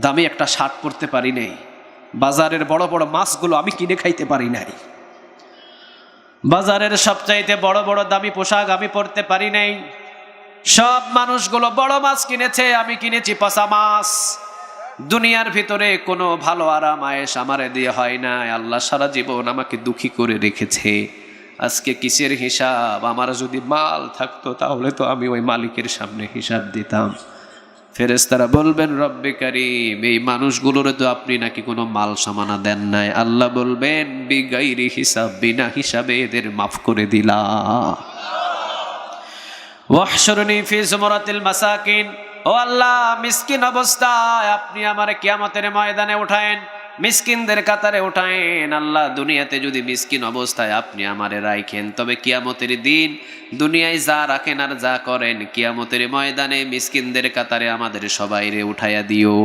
দামি একটা শার্ট পরতে পারি নাই, বাজারের বড় বড় মাছগুলো আমি কিনে খাইতে পারি নাই, বাজারের সবচাইতে বড় বড় দামি পোশাক আমি পরতে পারি নাই। সব মানুষগুলো বড় মাছ কিনেছে, আমি কিনেছি পচা মাছ। দুনিয়ার ভিতরে কোনো ভালো আরাম আয়েশ আমারে দিয়ে হয় না। আল্লাহ সারা জীবন আমাকে দুঃখী করে রেখেছে। আজকে কিসের হিসাব? আমার যদি মাল থাকতো তাহলে তো আমি ওই মালিকের সামনে হিসাব দিতাম। ফেরেশতারা বলবেন রব্বে কারীম, এই মানুষগুলোরে তো আপনি নাকি কোনো মাল সামানা দেন নাই। আল্লাহ বলবেন বিগাইরি হিসাব, বিনা হিসাবে এদের মাফ করে দিলা। ওয়াহশুরনি ফি যুমরাতিল মাসাকিন, ও আল্লাহ মিসকিন অবস্থায় আপনি আমার কিয়ামতের ময়দানে উঠায়েন, মিসকিনদের কাতারে উঠায়েন। আল্লাহ দুনিয়াতে যদি মিসকিন অবস্থায় আপনি আমারে রাখেন, তবে কিয়ামতের দিন দুনিয়ায় যা রাখেন আর যা করেন, কিয়ামতের ময়দানে মিসকিনদের কাতারে আমাদের সবাইরে উঠাইয়া দিও।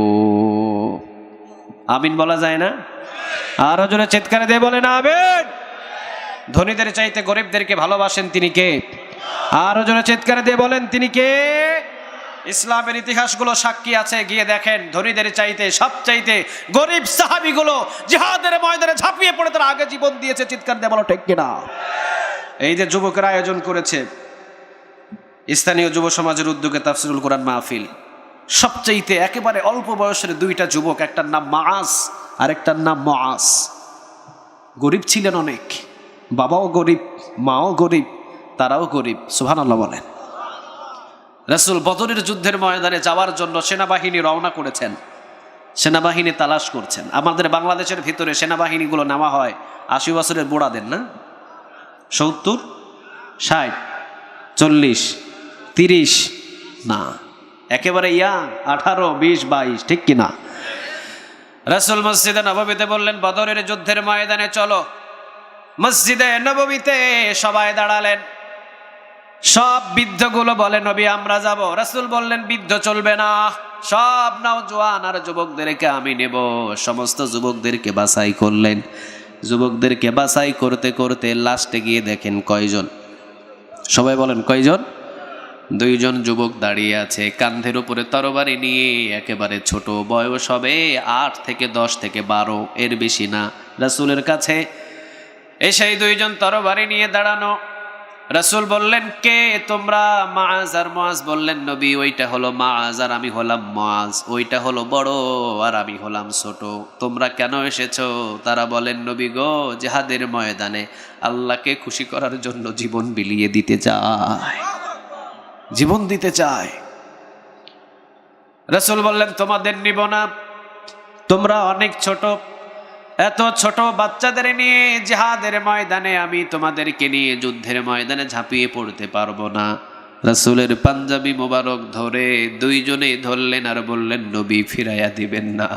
আমিন বলা যায় না? আরো জোরে চিৎকার দিয়ে বলেন আমিন। ধনীদের চাইতে গরিবদেরকে ভালোবাসেন তিনি কে? আরো জোরে চিৎকার দিয়ে বলেন তিনি কে? ইসলামের ইতিহাসগুলো সাক্ষী আছে, গিয়ে দেখেন ধনীদের চাইতে সবচাইতে গরিব সাহাবীগুলো জিহাদের ময়দানে ঝাঁপিয়ে পড়ে তারা আগে জীবন দিয়েছে। চিৎকার দিয়ে বলো ঠিক কিনা? এই যে যুবকেরা আয়োজন করেছে স্থানীয় যুব সমাজের উদ্যোগে তাফসিরুল কোরআন মাহফিল, সবচাইতে একেবারে অল্প বয়সের দুইটা যুবক, একটার নাম মাআজ আর একটার নাম মুআজ। গরিব ছিলেন অনেক, বাবাও গরিব, মাও গরিব, তারাও গরিব। সুবহানাল্লাহ বলেন। রাসূল বদরের যুদ্ধের ময়দানে যাওয়ার জন্য সেনাবাহিনী রওনা করেছেন, সেনাবাহিনী তালাশ করছেন। আমাদের বাংলাদেশের ভিতরে সেনাবাহিনীগুলো নেওয়া হয় ৮০ বছরের বুড়াদের, না ৭০, ৬০, ৪০, ৩০ না, একেবারে ইয়াং ১৮, ২০, ২২, ঠিক কিনা? রাসূল মসজিদে নববীতে বললেন বদরের যুদ্ধের ময়দানে চলো। মসজিদে নববীতে সবাই দাঁড়ালেন, সব বৃদ্ধগুলো বলে নবী আমরা যাব। রাসূল বললেন বৃদ্ধ চলবে না, সব নওজোয়ান আর যুবকদেরকে আমি নেব। সমস্ত যুবকদেরকে বাছাই করলেন, যুবকদেরকে বাছাই করতে করতে লাস্টে গিয়ে দেখেন কয়জন? সবাই বলেন কয়জন? 2 জন যুবক দাঁড়িয়ে আছে কাঁধের উপরে তরবারি নিয়ে, একেবারে ছোট বয়স হবে 8 থেকে 10 থেকে 12, এর বেশি না। রাসূলের কাছে সেই 2 জন তরবারি নিয়ে দাঁড়ানো। রাসূল বললেন কে তোমরা? মুআজ আর মুআজ বললেন নবী ওইটা হলো মুআজ আর আমি হলাম মুআজ, ওইটা হলো বড় আর আমি হলাম ছোট। তোমরা কেন এসেছো? তারা বলেন নবী গো, জিহাদের ময়দানে আল্লাহকে খুশি করার জন্য জীবন বিলিয়ে দিতে চায়, জীবন দিতে চায়। রাসূল বললেন তোমাদের নিব না, তোমরা অনেক ছোট, এত ছোট বাচ্চাদের নিয়ে জিহাদের ময়দানে আমি তোমাদেরকে নিয়ে যুদ্ধের ময়দানে ঝাঁপিয়ে পড়তে পারবো না। রাসূলের পাঞ্জাবি মোবারক ধরে 2 জনেই ধরলেন আর বললেন নবী ফিরাইয়া দিবেন না,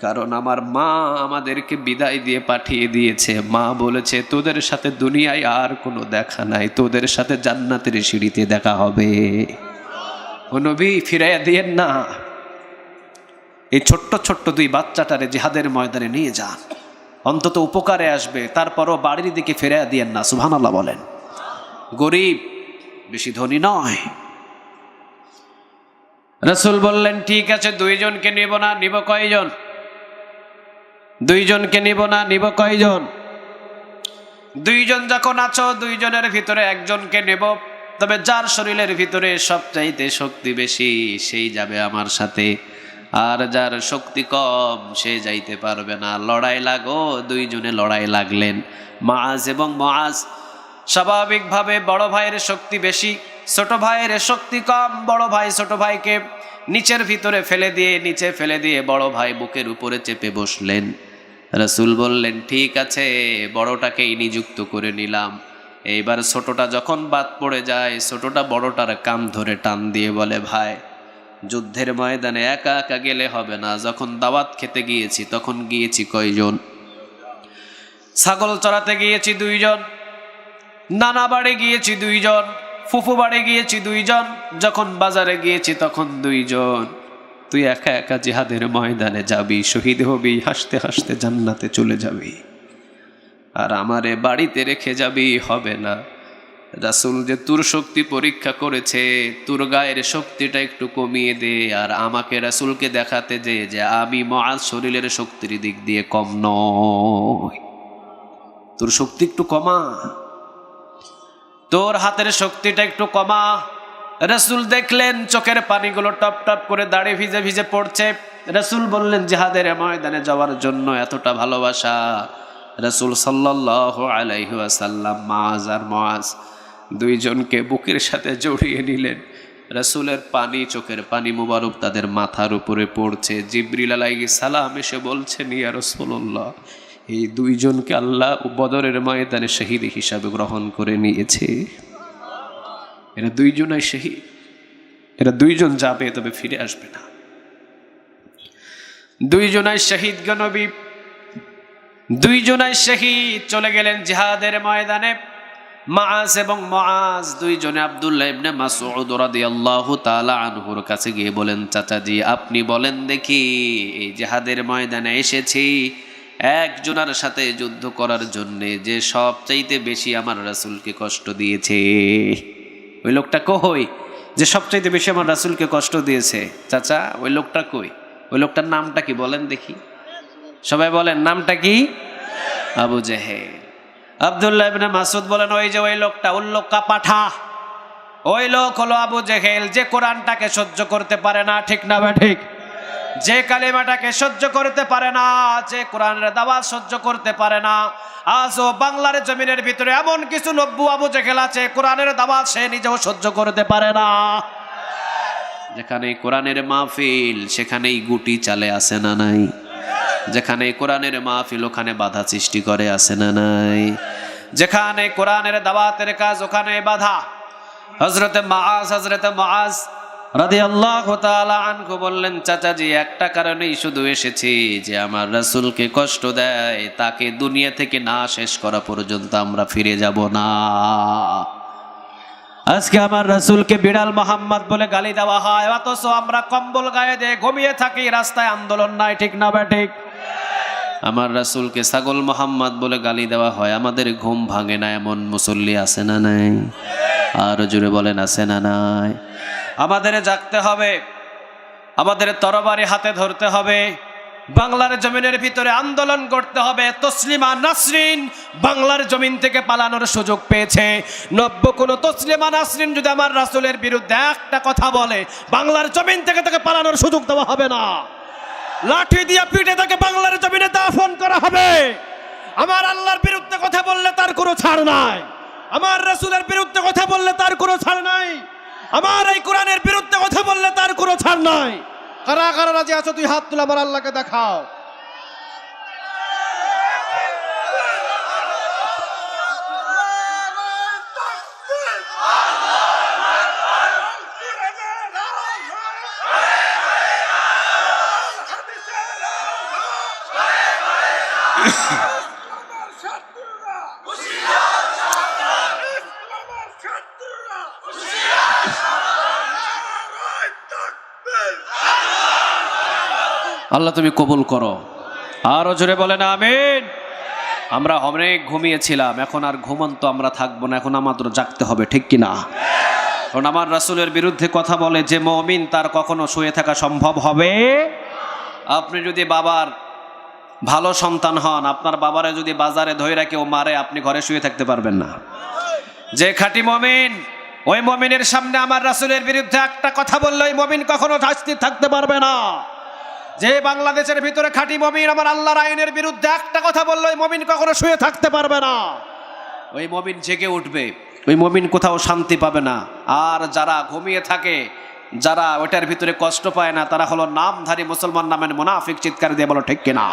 কারণ আমার মা আমাদেরকে বিদায় দিয়ে পাঠিয়ে দিয়েছে। মা বলেছে তোদের সাথে দুনিয়ায় আর কোনো দেখা নাই, তোদের সাথে জান্নাতের সিঁড়িতে দেখা হবে। ও নবী ফিরাইয়া দিয়েন না। এই ছোট্ট ছোট্ট 2 বাচ্চাটারে জিহাদের ময়দানে নিয়ে যান, অন্তত উপকারে আসবে, তারপরও বাড়ির দিকে ফিরে দিয়েন না। সুবহানাল্লাহ বলেন। গরিব, বেশি ধনী নয়। রাসূল বললেন ঠিক আছে 2 জনকে নিব না, নিব কয়জন? 2 জনকে নিব না, নিব কয়জন? 2 জন যখন আছো 2 জনের ভিতরে 1 জনকে নেব, তবে যার শরীরের ভিতরে সবচাইতে শক্তি বেশি সেই যাবে আমার সাথে, আর যার শক্তি কম সে যাইতে পারবে না। লড়াই লাগো। 2 জনে লড়াই লাগলেন, মুআজ এবং মুআজ। স্বাভাবিকভাবে বড় ভাইয়ের শক্তি বেশি, ছোট ভাইয়ের শক্তি কম। বড় ভাই ছোট ভাইকে নিচের ভিতরে নিচে ফেলে দিয়ে বড় ভাই বুকের উপরে চেপে বসলেন। রাসূল বললেন ঠিক আছে, বড়টাকেই নিযুক্ত করে নিলাম। এইবার ছোটটা যখন বাদ পড়ে যায়, ছোটটা বড়টার কান ধরে টান দিয়ে বলে ভাই, যুদ্ধের ময়দানে একা একা গেলে হবে না, যখন দাওয়াত খেতে গিয়েছি তখন গিয়েছি কয়জন? ছাগল চড়াতে গিয়েছি 2 জন, নানা বাড়ি গিয়েছি 2 জন, ফুফু বাড়ি গিয়েছি 2 জন, যখন বাজারে গিয়েছি তখন 2 জন। তুই একা একা জিহাদের ময়দানে যাবি, শহীদ হবি, হাসতে হাসতে জান্নাতে চলে যাবি, আর আমারে বাড়িতে রেখে যাবি, হবে না। রাসূল যে তোর শক্তি পরীক্ষা করেছে, তোর গায়ের শক্তিটা একটু কমিয়ে দে, আর আমাকে রাসূলকে দেখাতে যে আমি মুআজ শরীরের শক্তির দিক দিয়ে কম নই, তোর শক্তি একটু কমা, তোর হাতের শক্তিটা একটু কমা। রাসূল দেখলেন চোখের পানিগুলো টপ টপ করে দাঁড়ে ভিজে ভিজে পড়ছে। রাসূল বললেন জিহাদের ময়দানে যাওয়ার জন্য এতটা ভালোবাসা। রাসূল সাল্লাল্লাহু আলাইহি ওয়াসাল্লাম মুআজ আর মুআজ 2 জনকে বুকের সাথে জড়িয়ে নিলেন, রাসূলের পানি, চোখের পানি মুবারক তাদের মাথার উপরে পড়ছে। জিবরিল আলাইহিস সালাম এসে বলছেন, ইয়া রাসূলুল্লাহ, এই দুইজনকে আল্লাহ বদরের ময়দানে শহীদ হিসাবে গ্রহণ করে নিয়েছে। এরা দুইজনই শহীদ, এরা দুইজন যাবে, তবে ফিরে আসবে না। দুইজনাই শহীদ গো নবী, দুইজনাই শহীদ চলে গেলেন জিহাদের ময়দানে। মাআজ এবং মুআজ দুইজনে আব্দুল্লাহ ইবনে মাসউদ রাদিয়াল্লাহু তাআলা আনহুর কাছে গিয়ে বলেন, চাচাজি আপনি বলেন দেখি, এই জিহাদের ময়দানে এসেছি একজনের সাথে যুদ্ধ করার জন্য, যে সবচাইতে বেশি আমার রাসূলকে কষ্ট দিয়েছে, ওই লোকটা কই? যে সবচাইতে বেশি আমার রাসূলকে কষ্ট দিয়েছে। চাচা ওই লোকটা কই? ওই লোকটার নামটা কি বলেন দেখি, সবাই বলেন নামটা কি? আবু জেহেল। আব্দুল্লাহ ইবনে মাসউদ বলেন, ওই যে ওই লোকটা, উল্লুকা পাঠা, ওই লোক হলো আবু জেহেল, যে কোরআনটাকে সহ্য করতে পারে না, ঠিক না বা ঠিক? যে কালিমাটাকে সহ্য করতে পারে না, যে কোরআনের দাওয়াত সহ্য করতে পারে না। আজও বাংলার জমিনের ভিতরে এমন কিছু নব্বু আবু জেহেল আছে, কোরআনের দাওয়াত সে নিজেও সহ্য করতে পারে না। যেখানে কোরআনের মাহফিল সেখানেই গুটি চালে, আসে না নাই? যেখানে কোরআনের মাহফিল ওখানে বাধা সৃষ্টি করে, আসে না নাই? যেখানে কোরআনের দাওয়াতের কাজ ওখানে বাধা। হযরতে মুআজ রাদিয়াল্লাহু তাআলা আনহু বললেন, চাচাজি একটা কারণেই শুধু এসেছি, যে আমার রাসূলকে কষ্ট দেয় তাকে দুনিয়া থেকে না শেষ করা পর্যন্ত আমরা ফিরে যাব না। আজকে আমার রাসূলকে বিড়াল মোহাম্মদ বলে গালি দেওয়া হয়, অথচ আমরা কম্বল গায়ে দিয়ে ঘুমিয়ে থাকি, রাস্তায় আন্দোলন নাই, ঠিক না বা ঠিক? আমার রাসূলকে ছাগল মোহাম্মদ বলে গালি দেওয়া হয়, আমাদের ঘুম ভাঙে না, এমন মুসল্লি আছে না নাই? আর জোরে বলেন, আছে না নাই? আমাদের জাগতে হবে, আমাদের তরবারি হাতে ধরতে হবে, বাংলার জমিনের ভিতরে আন্দোলন করতে হবে। তসলিমা নাসরিন বাংলার জমিন থেকে পালানোর সুযোগ পেয়েছে। নব্য কোন তসলিমা নাসরিন যদি আমার রাসূলের বিরুদ্ধে একটা কথা বলে, বাংলার জমিন থেকে তাকে পালানোর সুযোগ দেওয়া হবে না। লাঠি দিয়ে পিঠে তাকে বাংলার জমিনে দাফন করা হবে। আমার আল্লাহর বিরুদ্ধে কথা বললে তার কোনো ছাড় নাই, আমার রাসূলের বিরুদ্ধে কথা বললে তার কোনো ছাড় নাই, আমার এই কোরআনের বিরুদ্ধে কথা বললে তার কোনো ছাড় নাই। কারা কারা রাজি আছো? তুই হাত তুলে আমার আল্লাহকে দেখাও। আল্লাহ তুমি কবুল করো। আরো জোরে বলেন আমিন। আমরা অনেক ঘুমিয়েছিলাম, এখন আর ঘুমন্ত আমরা থাকবো না, এখন আমাদের জাগতে হবে, ঠিক কিনা? কারণ আমার রাসূলের বিরুদ্ধে কথা বলে যে মুমিন, তার কখনো শুয়ে থাকা সম্ভব হবে? আপনি যদি বাবার ভালো সন্তান হন, আপনার বাবারে যদি বাজারে ধইরা কেউ মারে, আপনি ঘরে শুয়ে থাকতে পারবেন না। যে খাঁটি মুমিন, ওই মুমিনের সামনে আমার রাসূলের বিরুদ্ধে একটা কথা বললে ওই মুমিন কখনো স্থির থাকতে পারবে না। যে বাংলাদেশের ভিতরে খাঁটি মুমিন আমার আল্লাহর আইনের বিরুদ্ধে একটা কথা বললো, ওই মুমিন কখনো শুয়ে থাকতে পারবে না। ওই মুমিন জেগে উঠবে, ওই মুমিন কোথাও শান্তি পাবে না। আর যারা ঘুমিয়ে থাকে, যারা ওটার ভিতরে কষ্ট পায় না, তারা হলো নামধারী মুসলমান নামের মুনাফিক। চিৎকার দিয়ে বলো ঠিক কিনা?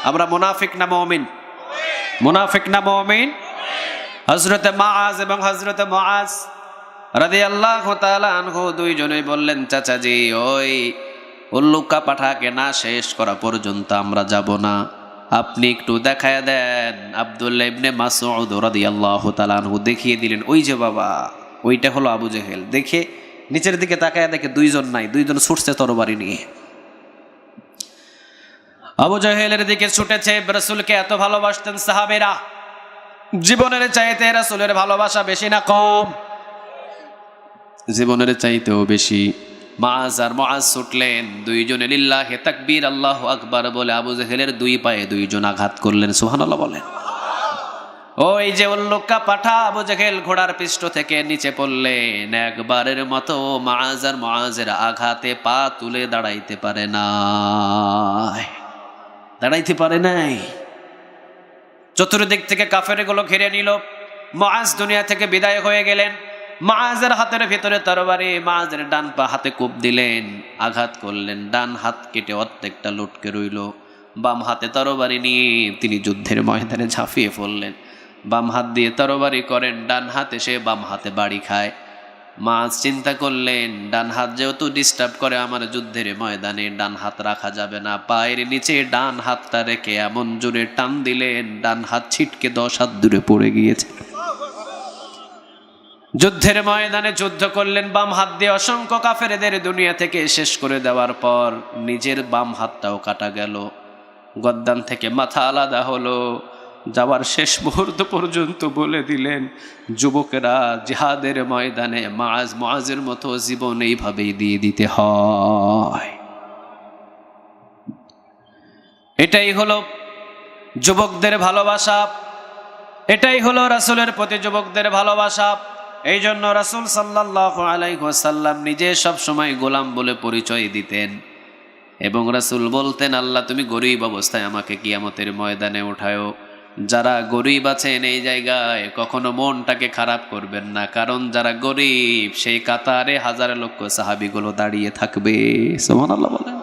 আমরা মুনাফিক না মুমিন? মুনাফিক না মুমিন? হযরতে মাআজ এবং হযরতে মুআজ রাদিয়াল্লাহু তাআলা আনহু দুইজনেই বললেন, চাচাজি ওই উল্লুকা পাঠাকে না শেষ করা পর্যন্ত আমরা যাব না, আপনি একটু দেখায় দেন। আব্দুল্লাহ ইবনে মাসউদ রাদিয়াল্লাহু তাআলা আনহু দেখিয়ে দিলেন, ওই যে বাবা, ওইটা হলো আবু জেহেল। দেখে নিচের দিকে তাকায় দেখে দুইজন নাই, দুইজন ছুটছে তরবারি নিয়ে। আবু জেহেলের দিকে ছুটেছে। রাসূলকে এত ভালোবাসতেন সাহাবীরা, জীবনের চাইতে রাসূলের ভালোবাসা বেশি না কম? জীবনের চাইতেও বেশি। মাআজ আর মুআজ ছুটলেন, দুইজনে লিল্লাহি তাকবীর আল্লাহু আকবার বলে আবু জেহেলের দুই পায়ে দুইজন আঘাত করলেন। সুবহানাল্লাহ বলেন। ওই যে উল্লুকা পাঠা আবু জেহেল ঘোড়ার পৃষ্ঠ থেকে নিচে পড়লেন, একবারের মতো মাআজ আর মুআজের আঘাতে পা তুলে দাঁড়াইতে পারে নাই। চতুর্দিক থেকে কাফেরগুলো ঘিরে নিল। মুআজ দুনিয়া থেকে বিদায় হয়ে গেলেন। মুআজের হাতের ভিতরে তরবারি, মুআজের ডান পা হাতে কোপ দিলেন, আঘাত করলেন, ডান হাত কেটে অর্ধেকটা লটকে রইল। বাম হাতে তরবারি নিয়ে তিনি যুদ্ধের ময়দানে ঝাঁপিয়ে পড়লেন। বাম হাত দিয়ে তরবারি করেন, ডান হাতে সে বাম হাতে বাড়ি খায়। মুআজ চিন্তা করলেন, ডান হাত যেহেতু ডিস্টার্ব করে আমার যুদ্ধের ময়দানে, ডান হাত রাখা যাবে না। পায়ের নিচে ডান হাতটা রেখে এমন জোরে টান দিলেন, ডান হাত ছিটকে 10 হাত দূরে পড়ে গিয়েছে। যুদ্ধের ময়দানে যুদ্ধ করলেন বাম হাত দিয়ে, অসংখ্য কাফেরদের দুনিয়া থেকে শেষ করে দেওয়ার পর নিজের বাম হাতটাও কাটা গেল, গদ্দান থেকে মাথা আলাদা হলো। যাওয়ার শেষ মুহূর্ত পর্যন্ত বলে দিলেন, যুবকেরা জিহাদের ময়দানে মুআজের মতো জীবন এইভাবেই দিয়ে দিতে হয়। এটাই হলো যুবকদের ভালোবাসা, এটাই হলো রাসূলের প্রতি যুবকদের ভালোবাসা। এই জন্য রাসূল সাল্লাল্লাহু আলাইহি ওয়াসাল্লাম নিজে সব সময় গোলাম বলে পরিচয় দিতেন এবং রাসূল বলতেন, আল্লাহ তুমি গরীব অবস্থায় আমাকে কিয়ামতের ময়দানে উঠায়ো। যারা গরীব আছেন এই জায়গায় কখনো মনটাকে খারাপ করবেন না, কারণ যারা গরীব সেই কাতারে হাজার লক্ষ সাহাবীগুলো দাঁড়িয়ে থাকবে। সুবহানাল্লাহ বলেন,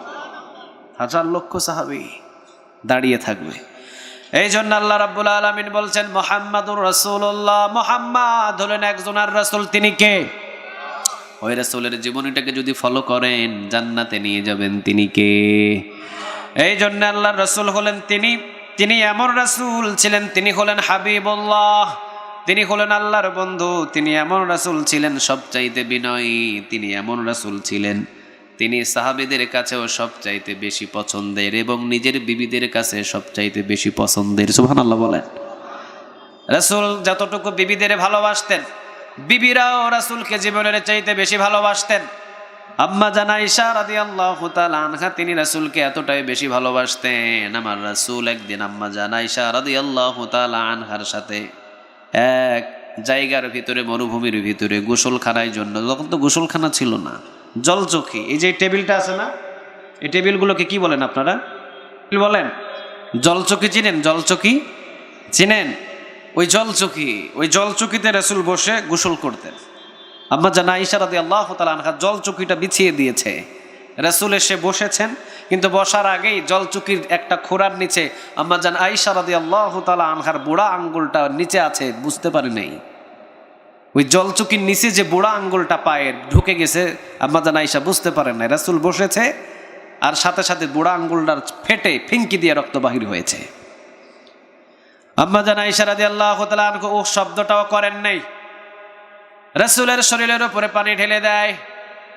হাজার লক্ষ সাহাবী দাঁড়িয়ে থাকবে। এই জন্য আল্লাহ রাব্বুল আলামিন বলছেন, মুহাম্মাদুর রাসূলুল্লাহ, মুহাম্মদ হলেন একজনের রাসূল। তিনি কে? ওই রাসূলের জীবনীটাকে যদি ফলো করেন জান্নাতে নিয়ে যাবেন। তিনি কে? এই জন্য আল্লাহর রাসূল হলেন তিনি এমন রাসূল ছিলেন, তিনি হলেন হাবিবুল্লাহ, তিনি হলেন আল্লাহর বন্ধু। তিনি এমন রাসূল ছিলেন সবচাইতে বিনয়ী, তিনি এমন রাসূল ছিলেন তিনি সাহাবীদের কাছেও সবচাইতে বেশি পছন্দের এবং নিজের বিবিদের কাছে সবচাইতে বেশি পছন্দের। সুবহানাল্লাহ বলেন। রাসূল যতটুকু বিবিদের ভালোবাসতেন, বিবিরাও রাসূলকে জীবনের চাইতে বেশি ভালোবাসতেন। আম্মা জান আয়েশা রাদিয়াল্লাহু তাআলা আনহা তিনি রাসূলকে এতটাই বেশি ভালোবাসতেন, আমার রাসূল একদিন আম্মা জান আয়েশা রাদিয়াল্লাহু তাআলা আনহার সাথে এক জায়গার ভিতরে, মরুভূমির ভিতরে গোসলখানার জন্য, তখন তো গোসলখানা ছিল না, জলচকি, এই যে টেবিলটা আছে না, এই টেবিলগুলোকে কি বলেন আপনারা? বলেন জলচকি। চিনেন জলচকি? চিনেন? ওই জলচকিতে রাসূল বসে গোসল করতেন। আম্মা জান আয়েশা রাদিয়াল্লাহু তাআলা আনহা জলচকিটা বিছিয়ে দিয়েছে, রাসূল এসে বসেছেন, কিন্তু বসার আগেই জলচকির একটা খোঁড়ার নিচে আম্মা জান আয়েশা রাদিয়াল্লাহু তাআলা আনহার বুড়া আঙ্গুলটা নিচে আছে, বুঝতে পারে নাই। ওই জলচকির নিচে যে বুড়া আঙ্গুলটা পায়ের ঢুকে গেছে, আম্মা জান আয়েশা বুঝতে পারেন না। রাসূল বসেছে আর সাথে সাথে বুড়া আঙ্গুলটার ফেটে ফিনকি দিয়ে রক্ত বাহির হয়েছে। আম্মা জান আয়েশা রাদিয়াল্লাহু তাআলা আনহা ও শব্দটাও করেন নাই। রাসূলের শরীরের উপরে পানি ঢেলে দেয়।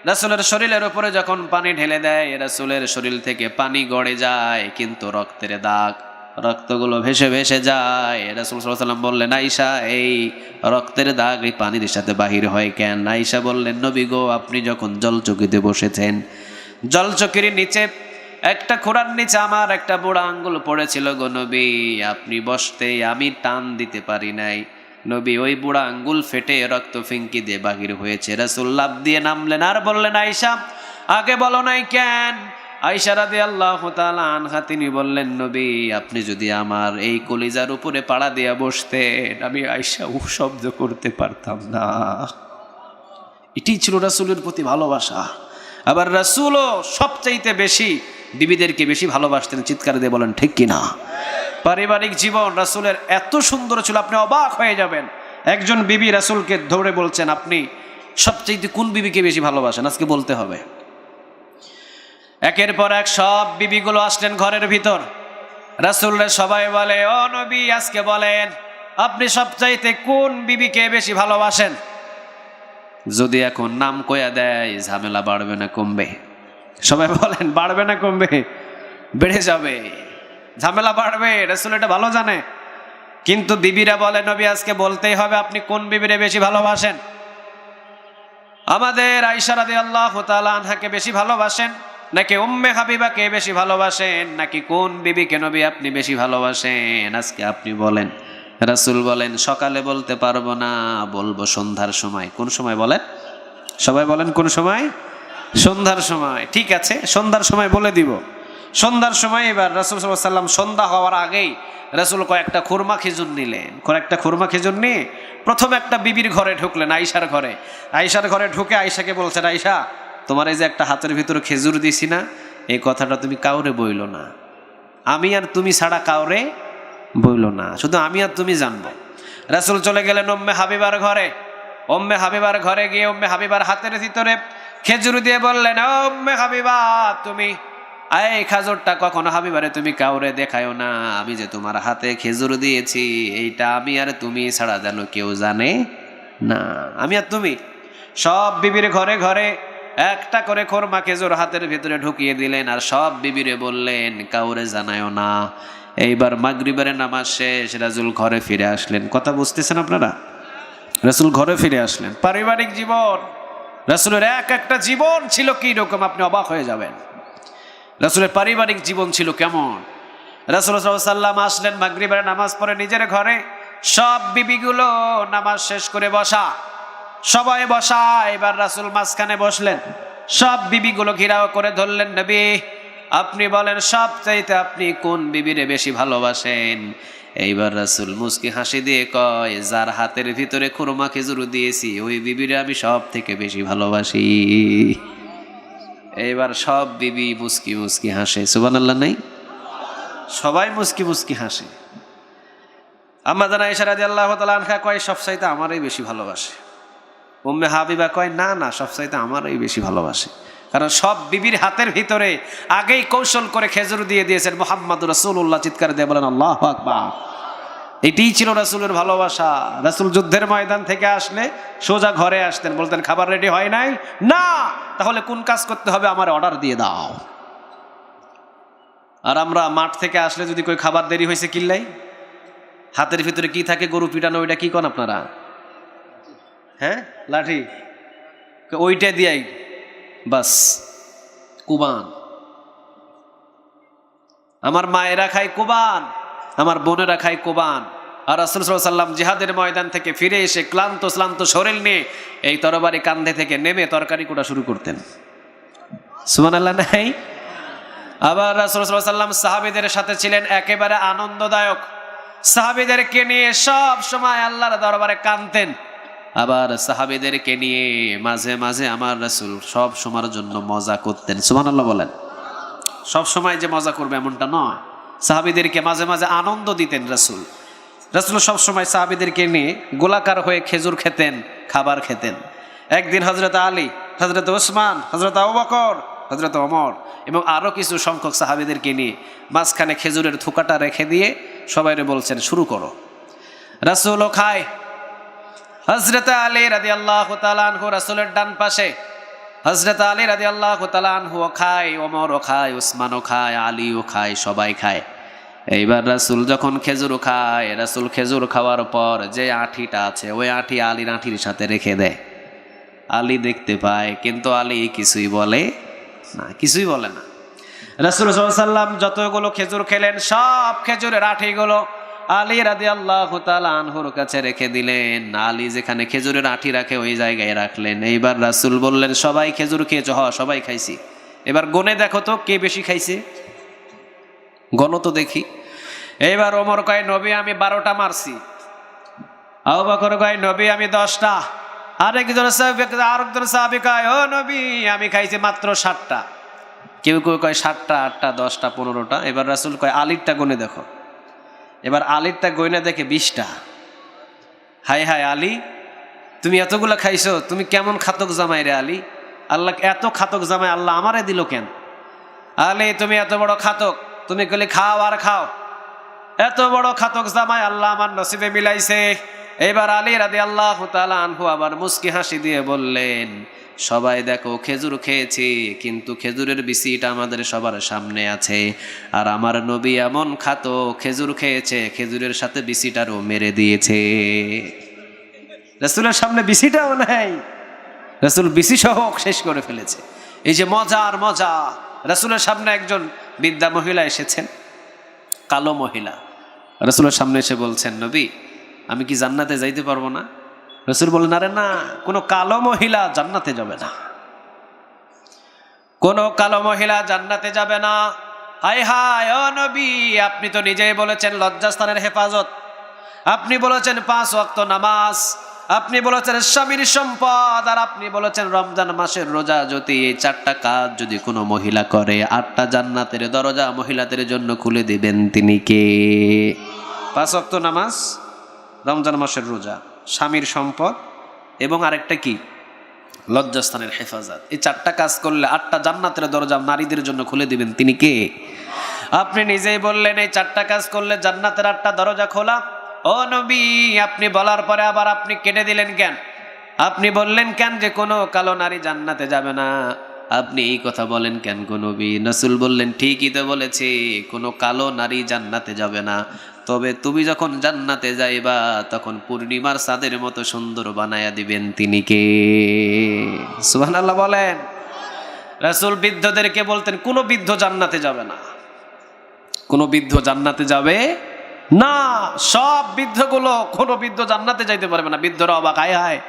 রাসূলের শরীরের উপরে যখন পানি ঢেলে দেয়, রাসূলের শরীর থেকে পানি গড়ে যায়, কিন্তু রক্তের দাগ, রক্তগুলো ভেসে ভেসে যায়। রাসূল সাল্লাল্লাহু আলাইহি ওয়াসাল্লাম বললেন, আয়েশা এই রক্তের দাগ এই পানির সাথে বাহির হয় কেন? আয়েশা বললেন, নবী গো, আপনি যখন জলচকিতে বসেছেন, জলচকির নিচে একটা খোঁড়ার নিচে আমার একটা বুড়া আঙ্গুল পড়েছিল গো নবী, আপনি বসতে আমি টান দিতে পারি নাই নবী, ওই বুড়া আঙ্গুল ফেটে রক্ত ফিনকি দিয়ে বাহির হয়েছে। রাসূল লাফ দিয়ে নামলেন আর বললেন, আয়েশা আগে বলো নাই কেন? আয়েশা রাদিয়াল্লাহু তাআলা আনহা তিনি বললেন, নবী আপনি যদি আমার এই কলিজার উপরে পাড়া দিয়া বসতেন, আমি আয়েশা শব্দ করতে পারতাম না। এটি ছিল রাসূলের প্রতি ভালোবাসা। আবার রাসূলও সবচাইতে বেশি বিবিদেরকে বেশি ভালোবাসতেন। চিৎকার দিয়ে বলেন ঠিক কিনা? পারিবারিক জীবন রাসূলের এত সুন্দর ছিল, আপনি অবাক হয়ে যাবেন। একজন বিবি রাসূলকে ধরে বলছেন, আপনি সবচাইতে কোন বিবিকে বেশি ভালোবাসেন? আজকে বলতে হবে। একের পর এক সব বিবিগুলো আসলেন ঘরের ভিতর। রাসূলরে সবাই বলে, ও নবী আজকে বলেন আপনি সবচাইতে কোন বিবিকে বেশি ভালোবাসেন? যদি এখন নাম কয়া দেয় ঝামেলা বাড়বে না কমবে? সবাই বলেন বাড়বে না কমবে? বেড়ে যাবে, ঝামেলা বাড়বে। রাসূল এটা ভালো জানে, কিন্তু বিবিরা বলে, নবী আজকে বলতেই হবে আপনি কোন বিবিরে বেশি ভালোবাসেন। আমাদের আয়েশা রাদিয়াল্লাহু তাআলা আনহাকে বেশি ভালোবাসেন, নাকি উম্মে হাবিবাকে বেশি ভালোবাসেন, নাকি কোন বিবিকে নবী আপনি বেশি ভালোবাসেন? আজকে আপনি বলেন। রাসূল বলেন, সকালে বলতে পারবো না, বলবো সন্ধ্যার সময়। কোন সময় বলেন? সবাই বলেন কোন সময়? সন্ধ্যার সময়। ঠিক আছে, সন্ধ্যার সময় বলে দিব। সন্ধ্যার সময় এবার রাসূল সাল্লাল্লাহু আলাইহি ওয়াসাল্লাম সন্ধ্যা হওয়ার আগেই রাসূল কয়েকটা খুরমা খেজুর নিলেন। কয়েকটা খুরমা খেজুর নিয়ে প্রথমে একটা বিবির ঘরে ঢুকলেন, আয়েশার ঘরে। আয়েশার ঘরে ঢুকে আয়েশাকে বলছেন, আয়েশা, তোমার এই যে একটা হাতের ভিতরে খেজুর দিছি না, এই কথাটা তুমি কাউরে বইলো না, আমি আর তুমি ছাড়া কাউরে বইলো না, শুধু আমি আর তুমি জানবো। রাসূল চলে গেলেন উম্মে হাবিবার ঘরে। উম্মে হাবিবার ঘরে গিয়ে উম্মে হাবিবার হাতের ভিতরে খেজুর দিয়ে বললেন, ও উম্মে হাবিবা, তুমি এই খেজুরটা কখনো হাবিবারে তুমি কাউরে দেখায়ও না, আমি যে তোমার হাতে খেজুর দিয়েছি এইটা আমি আর তুমি ছাড়া যেন কেউ জানে না, আমি আর তুমি। সব বিবির ঘরে ঘরে একটা করে খোরমা খেজুর হাতের ভিতরে ঢুকিয়ে দিলেন আর সব বিবিরে বললেন কাউরে জানায়ও না। এইবার মাগরিবের নামাজ শেষ, রাসূল ঘরে ফিরে আসলেন। কথা বুঝতেছেন আপনারা? রাসূল ঘরে ফিরে আসলেন। পারিবারিক জীবন, রাসূলের এক একটা জীবন ছিল কি রকম আপনি অবাক হয়ে যাবেন। রাসূলের পারিবারিক জীবন ছিল কেমন। রাসূল সাল্লাল্লাহু আলাইহি ওয়াসাল্লাম আসলেন মাগরিবের নামাজ পড়ে নিজের ঘরে। সব বিবিগুলো নামাজ শেষ করে বসা, সবাই বসা। এবার রাসূল মাঝখানে বসলেন, সব বিবিগুলো ঘেরাও করে ধরলেন, নবী আপনি বলেন সবচাইতে আপনি কোন বিবিরে বেশি ভালোবাসেন? এইবার রাসূল মুস্কি হাসি দিয়ে কয়, যার হাতের ভিতরে খুরমা খেজুর দিয়েছি ওই বিবিরে আমি সব থেকে বেশি ভালোবাসি। এইবার সব বিবি মুস্কি মুস্কি হাসে, সুবহানাল্লাহ নাই? সবাই মুস্কি মুস্কি হাসে। আম্মা জান আয়েশা রাদিয়াল্লাহু তাআলা আনহা কয়, সবচাইতে আমারই বেশি ভালোবাসে। উম্মে হাবিবা কয়, না না, সবচাইতে আমারই বেশি ভালোবাসে। কারণ সব বিবির হাতের ভিতরে আগেই কৌশল করে খেজুর দিয়ে দিয়েছেন মুহাম্মদুর রাসূলুল্লাহ। চিৎকার দিয়ে বলেন আল্লাহু আকবার। এটাই ছিল রাসূলের ভালোবাসা। রাসূল যুদ্ধের ময়দান থেকে আসলে সোজা ঘরে আসতেন, বলতেন খাবার রেডি হয় নাই, না তাহলে কোন কাজ করতে হবে আমার অর্ডার দিয়ে দাও। আর আমরা মাঠ থেকে আসলে যদি কই খাবার দেরি হয়েছে কিল্লাই, হাতের ভিতরে কি থাকে, গরু পিটানো, ওইটা কি কোন আপনারা? হ্যাঁ, লাঠি, ওইটা দিয়াই বাস কুবান। আমার মায়েরা খায় কুবান, আমার বোনেরা খায় কুবান। আর রাসূল সাল্লাল্লাহু আলাইহি ওয়াসাল্লাম জিহাদের ময়দান থেকে ফিরে এসে ক্লান্ত শরীর নিয়ে এই তরবারি কাঁধে থেকে নেমে তরকারি কোটা শুরু করতেন। সুবহানাল্লাহ নাই? আবার রাসূল সাল্লাল্লাহু আলাইহি ওয়াসাল্লাম সাহাবীদের সাথে ছিলেন একেবারে আনন্দদায়ক। সাহাবীদেরকে নিয়ে সব সময় আল্লাহর দরবারে কাঁদতেন। আবার সাহাবীদেরকে নিয়ে মাঝে মাঝে আমার রাসূল সব সময়ের জন্য মজা করতেন। সুবহানাল্লাহ বলেন। সব সময় যে মজা করবে এমনটা নয়, সাহাবীদেরকে মাঝে মাঝে আনন্দ দিতেন রাসূল। রাসূল সব সময় সাহাবীদেরকে নিয়ে গোলাকার হয়ে খেজুর খেতেন, খাবার খেতেন। একদিন হযরত আলী, হযরত ওসমান, হযরত আবু বকর, হযরত ওমর এবং আরো কিছু সংখ্যক সাহাবীদেরকে নিয়ে মাঝখানে খেজুরের থুকাটা রেখে দিয়ে সবাইরে বলছেন শুরু করো। রাসূলও খায়। হযরত আলী রাদিয়াল্লাহু তাআলা আনহু রাসূলের ডান পাশে, হযরত আলী রাদিয়াল্লাহু তাআলা আনহু খায়, ওমরও খায়, ওসমানও খায়, আলীও খায়, সবাই খায়। এইবার রাসূল যখন খেজুর খায়, রাসূল খেজুর খাওয়ার পর যে আঁঠিটা আছে ওই আঁঠি আলীর আঁঠির সাথে রেখে দেয়। আলী দেখতে পায় কিন্তু আলী কিছুই বলে না, কিছুই বলে না। রাসূল সাল্লাল্লাহু আলাইহি ওয়াসাল্লাম যতগুলো খেজুর খেলেন সব খেজুরের আঁঠিগুলো আলী রাদিয়াল্লাহু তাআলা আনহুর কাছে রেখে দিলেন। আলী যেখানে খেজুরের আঁঠি রাখে ওই জায়গায় রাখলেন। এইবার রাসূল বললেন, সবাই খেজুর খেয়েছো? হ, সবাই খাইছি। এবার গনে দেখো তো কে বেশি খাইছে, গণ তো দেখি। এইবার ওমর কয়, নবী আমি 12টা মারছি। আবু বকর কয়, নবী আমি 10টা। আরেকজন সাহাবী কয়, ও নবী আমি খাইছি মাত্র 7টা। কেউ কেউ কয় 7টা, 8টা, 10টা, 15টা। এবার রাসূল কয়, আলীরটা গনে দেখো। এবার আলীরটা গয়না দেখে 20টা। হায় হায় আলী, তুমি এতগুলো খাইছো, তুমি কেমন খাতক জামাই রে আলী, আল্লাহ এত খাতক জামাই আল্লাহ আমারে দিল কেন? আলী তুমি এত বড় খাতক, তুমি কইলে খাও আর খাও, এত বড় খাতক জামাই আল্লাহ আমার নসিবে মিলাইছে। এবার আলী রাদিয়াল্লাহু তাআলা আনহু আবার মুস্কি হাসি দিয়ে বললেন, সবাই দেখো খেজুর খেয়েছি কিন্তু খেজুরের বিচিটা আমাদের সবার সামনে আছে, আর আমার নবী এমন খাতো খেজুর খেয়েছে খেজুরের সাথে বিচিটারও মেরে দিয়েছে। রাসূলের সামনে বিচিটাও নাই, রাসূল বিচি সহ শেষ করে ফেলেছে। এই যে মজা আর মজা। রাসূলের সামনে একজন বৃদ্ধা মহিলা এসেছেন, কালো মহিলা। রাসূলের সামনে এসে বলছেন, নবী আমি কি জান্নাতে যাইতে পারবো না? রাসূল বললেন, আরে না, কোনো কালো মহিলা জান্নাতে যাবে না, কোনো কালো মহিলা জান্নাতে যাবে না। হায় হায় ও নবী, আপনি তো নিজেই বলেছেন লজ্জাস্থানের হেফাজত, আপনি বলেছেন 5 ওয়াক্ত নামাজ, আপনি বলেছেন স্বামীর সম্পদ, আর আপনি বলেছেন রমজান মাসের রোজা। যদি এই 4টা কাজ যদি কোনো মহিলা করে, 8টা জান্নাতের দরজা মহিলাদের জন্য খুলে দিবেন তিনি কে? 5 ওয়াক্ত নামাজ, রমজান মাসের রোজা, স্বামীর সম্পদ, এবং আরেকটা কি? লজ্জাস্থানের হেফাজত। এই 4টা কাজ করলে 8টা জান্নাতের দরজা নারীদের জন্য খুলে দিবেন তিনি কে? আপনি নিজেই বললেন এই 4টা কাজ করলে জান্নাতের 8টা দরজা খোলা। ও নবী, আপনি বলার পরে আবার আপনি কেটে দিলেন কেন? আপনি বললেন কেন যে কোনো কালো নারী জান্নাতে যাবে না? আপনি এই কথা বলেন কেন গো নবী? রাসূল বললেন ঠিকই তো বলেছি, কোনো কালো নারী জান্নাতে যাবে না, তবে তুমি যখন জান্নাতে যাইবা তখন পূর্ণিমার চাঁদের মতো সুন্দর বানায়া দিবেন তিনি কে? সুবহানাল্লাহ বলেন। রাসূল বৃদ্ধদেরকে বলতেন কোনো বৃদ্ধ জান্নাতে যাবে না, কোনো বৃদ্ধ জান্নাতে যাবে না। সব বৃদ্ধগুলো, কোনো বৃদ্ধ জান্নাতে যাইতে পারবে না। বৃদ্ধরা অবাক, হায় হায়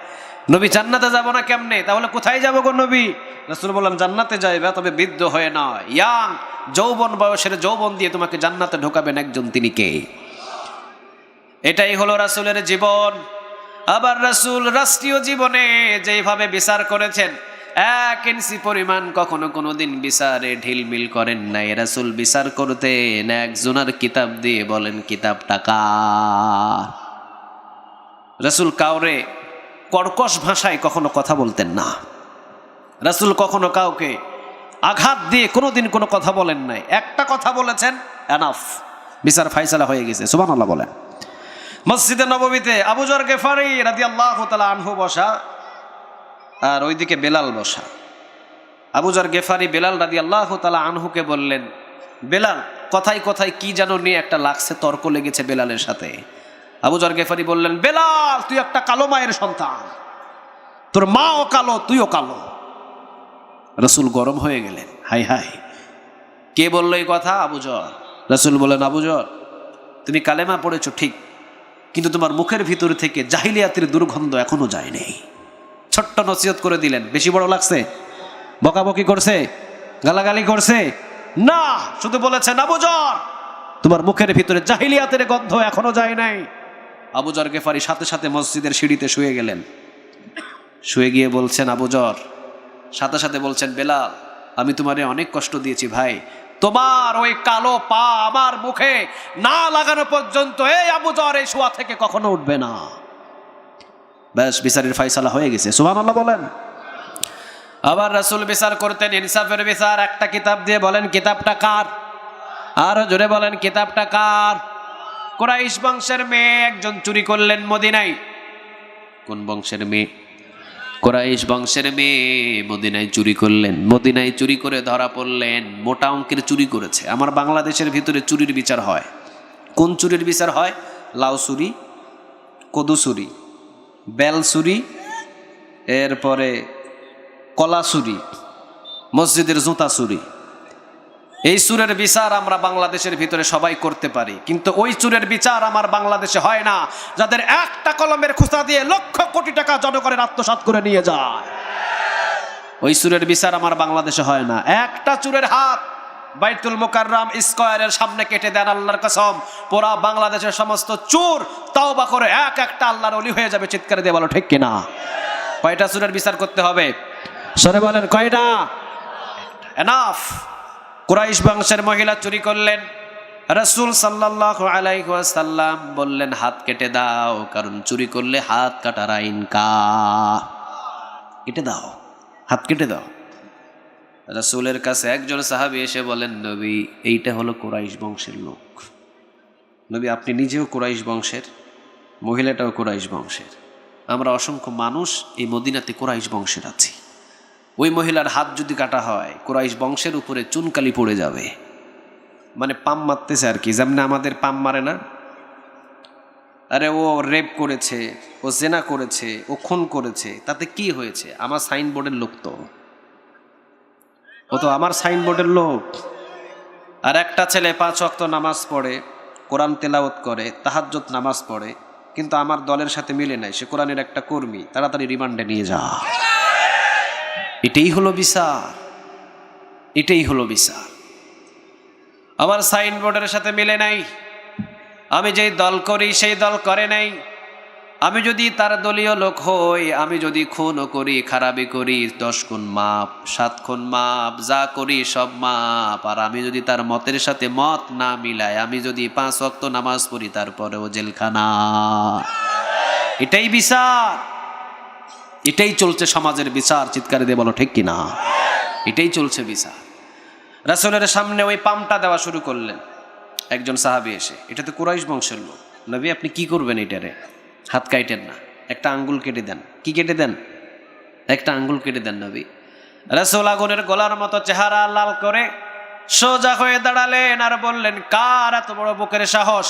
নবী জান্নাতে যাব না কেমনে? তাহলে কোথায় যাবো গো নবী? রাসূল বললাম জান্নাতে যাইবা, তবে বৃদ্ধ হয়ে নয়, ইয়াং যৌবন বয়সের যৌবন দিয়ে তোমাকে জান্নাতে ঢোকাবেন একজন, তিনি কে? এটাই হলো রাসূলের জীবন। আবার রাসূল রাষ্ট্রীয় জীবনে যেভাবে বিচার করেছেন, 1 ইঞ্চি পরিমাণ কখনো কোনোদিন বিচারে ঢিলমিল করেন নাই। রাসূল বিচার করতেন একজনের কিতাব দিয়ে, বলেন কিতাবটা কার? রাসূল কাউরে কর্কশ ভাষায় কখনো কথা বলতেন না। রাসূল কখনো কাউকে আঘাত দিয়ে কোনোদিন কোনো কথা বলেন নাই। একটা কথা বলেছেন, এনাফ, বিচার ফাইসালা হয়ে গেছে। সুবহানাল্লাহ বলেন। মসজিদে নববীতে আবু যর গেফারি রাদিয়াল্লাহু তাআলা আনহু বসা, আর ওইদিকে বেলাল বসা। আবু যর গেফারি বেলাল রাদিয়াল্লাহু তাআলা আনহুকে বললেন, বেলাল কথায় কথায় কি যেন নিয়ে একটা লাগছে, তর্ক লেগেছে বেলালের সাথে। আবু যর গেফারি বললেন, বেলাল তুই একটা কালো মায়ের সন্তান, তোর মাও কালো, তুইও কালো। রাসূল গরম হয়ে গেলেন, হাই হাই কে বললো এই কথা? আবু যর। রাসূল বলেন, আবু যর তুমি কালেমা পড়েছো ঠিক, কিন্তু তোমার মুখের ভিতর থেকে জাহিলিয়াতের দুর্গন্ধ এখনো যায়নি। ছোট্ট নসিহত করে দিলেন। বেশি বড় লাগছে? বকাবকি করছে? গালাগালি করছে? না, শুধু বলেছেন আবু যর তোমার মুখের ভিতরে জাহিলিয়াতের গন্ধ এখনো যায় নাই। আবু যর গেফারি সাথে সাথে মসজিদের সিঁড়িতে শুয়ে গেলেন। শুয়ে গিয়ে বলছেন আবু যর, সাথে সাথে বলছেন, বেলাল আমি তোমারে অনেক কষ্ট দিয়েছি ভাই, তোমার ওই কালো পা আমার মুখে না লাগানো পর্যন্ত এই আবু যর এই শোয়া থেকে কখনো উঠবে না। ব্যাস, বিচারের ফাইসালা হয়ে গেছে। সুবহানাল্লাহ বলেন। আবার রাসূল বিচার করতেন ইনসাফের বিচার একটা কিতাব দিয়ে, বলেন কিতাবটা কার? আরো জোরে বলেন কিতাবটা কার? কুরাইশ বংশের মেয়ে একজন চুরি করলেন মদিনায়। কোন বংশের মেয়ে? কুরাইশ বংশের মেয়ে মদিনায় চুরি করলেন। মদিনায় চুরি করে ধরা পড়লেন, মোটা অঙ্কের চুরি করেছে। আমার বাংলাদেশের ভিতরে চুরির বিচার হয়। কোন চুরির বিচার হয়? লাউ চুরি, কদু চুরি, বেল চুরি, এরপরে কলা চুরি, মসজিদের জুতা চুরি। এই চুরের বিচার আমরা বাংলাদেশের ভিতরে সবাই করতে পারি, কিন্তু ওই চুরের বিচার আমার বাংলাদেশে হয় না, যাদের একটা কলমের খোঁচা দিয়ে লক্ষ কোটি টাকা জনগণের আত্মসাৎ করে নিয়ে যায়। ওই চুরের বিচার আমার বাংলাদেশে হয় না। একটা চুরের হাত বাইতুল মুকাররম স্কয়ারের সামনে কেটে দেন, আল্লাহর কসম পুরা বাংলাদেশের সমস্ত চোর তাওবা করে এক একটা আল্লাহর ওলি হয়ে যাবে। চিৎকার দিয়ে বলো ঠিক কিনা? কয়টা চুরের বিচার করতে হবে? সরে বলেন কয়টা? এনাফ। কুরাইশ বংশের মহিলা চুরি করলেন। রাসূল সাল্লাল্লাহু আলাইহি ওয়াসাল্লাম বললেন হাত কেটে দাও, কারণ চুরি করলে হাত কাটার আইন কেটে দাও, হাত কেটে দাও। রাসূলের কাছে একজন সাহাবী এসে বলেন, নবী এইটা হলো কুরাইশ বংশের লোক। নবী আপনি নিজেও কুরাইশ বংশের, মহিলাটাও কুরাইশ বংশের, আমরা অসংখ্য মানুষ এই মদিনাতে কুরাইশ বংশের আছি। ওই মহিলার হাত যদি কাটা হয় কুরাইশ বংশের উপরে চুনকালি পড়ে যাবে। মানে পাম মারতেছে আর কি, যেমন আমাদের পাম মারে না। আরে ও রেপ করেছে, ও জেনা করেছে, ও খুন করেছে, তাতে কি হয়েছে? আমার সাইনবোর্ডের লোক তো, ও তো আমার সাইনবোর্ডের লোক। আর একটা ছেলে 5 ওয়াক্ত নামাজ পড়ে, কোরআন তেলাওয়াত করে, তাহাজ্জুদ নামাজ পড়ে, কিন্তু আমার দলের সাথে মিলে নাই, সে কোরআনের একটা কর্মী, তাড়াতাড়ি রিমান্ডে নিয়ে যা। এটাই হলো বিচার, এটাই হলো বিচার। আমার সাইনবোর্ডের সাথে মিলে নাই, আমি যেই দল করি সেই দল করে নাই, আমি যদি তার দলীয় লোক হই, আমি যদি খুনও করি, খারাপি করি, 10 খুন মাপ, 7 খুন মাপ, যা করি সব মাপ, আর আমি যদি তার মতের সাথে মত না মিলাই, আমি যদি 5 ওয়াক্ত নামাজ পড়ি, তারপরেও জেলখানা। এটাই বিচার, এটাই চলছে সমাজের বিচার। চিৎকার দিয়ে বলো ঠিক কিনা? এটাই চলছে বিচার। রাসূলের সামনে ওই পামটা দেওয়া শুরু করলেন একজন সাহাবী এসে, এটা তো কুরাইশ বংশের লোক। নবী আপনি কি করবেন এটারে? হাত কাটেন না, একটা আঙ্গুল কেটে দেন। কি কেটে দেন? একটা আঙ্গুল কেটে দেন নবী। রাসূল আগুনের গোলার মতো চেহারা লাল করে সোজা হয়ে দাঁড়ালেন আর বললেন, কার এত বড় বুকের সাহস?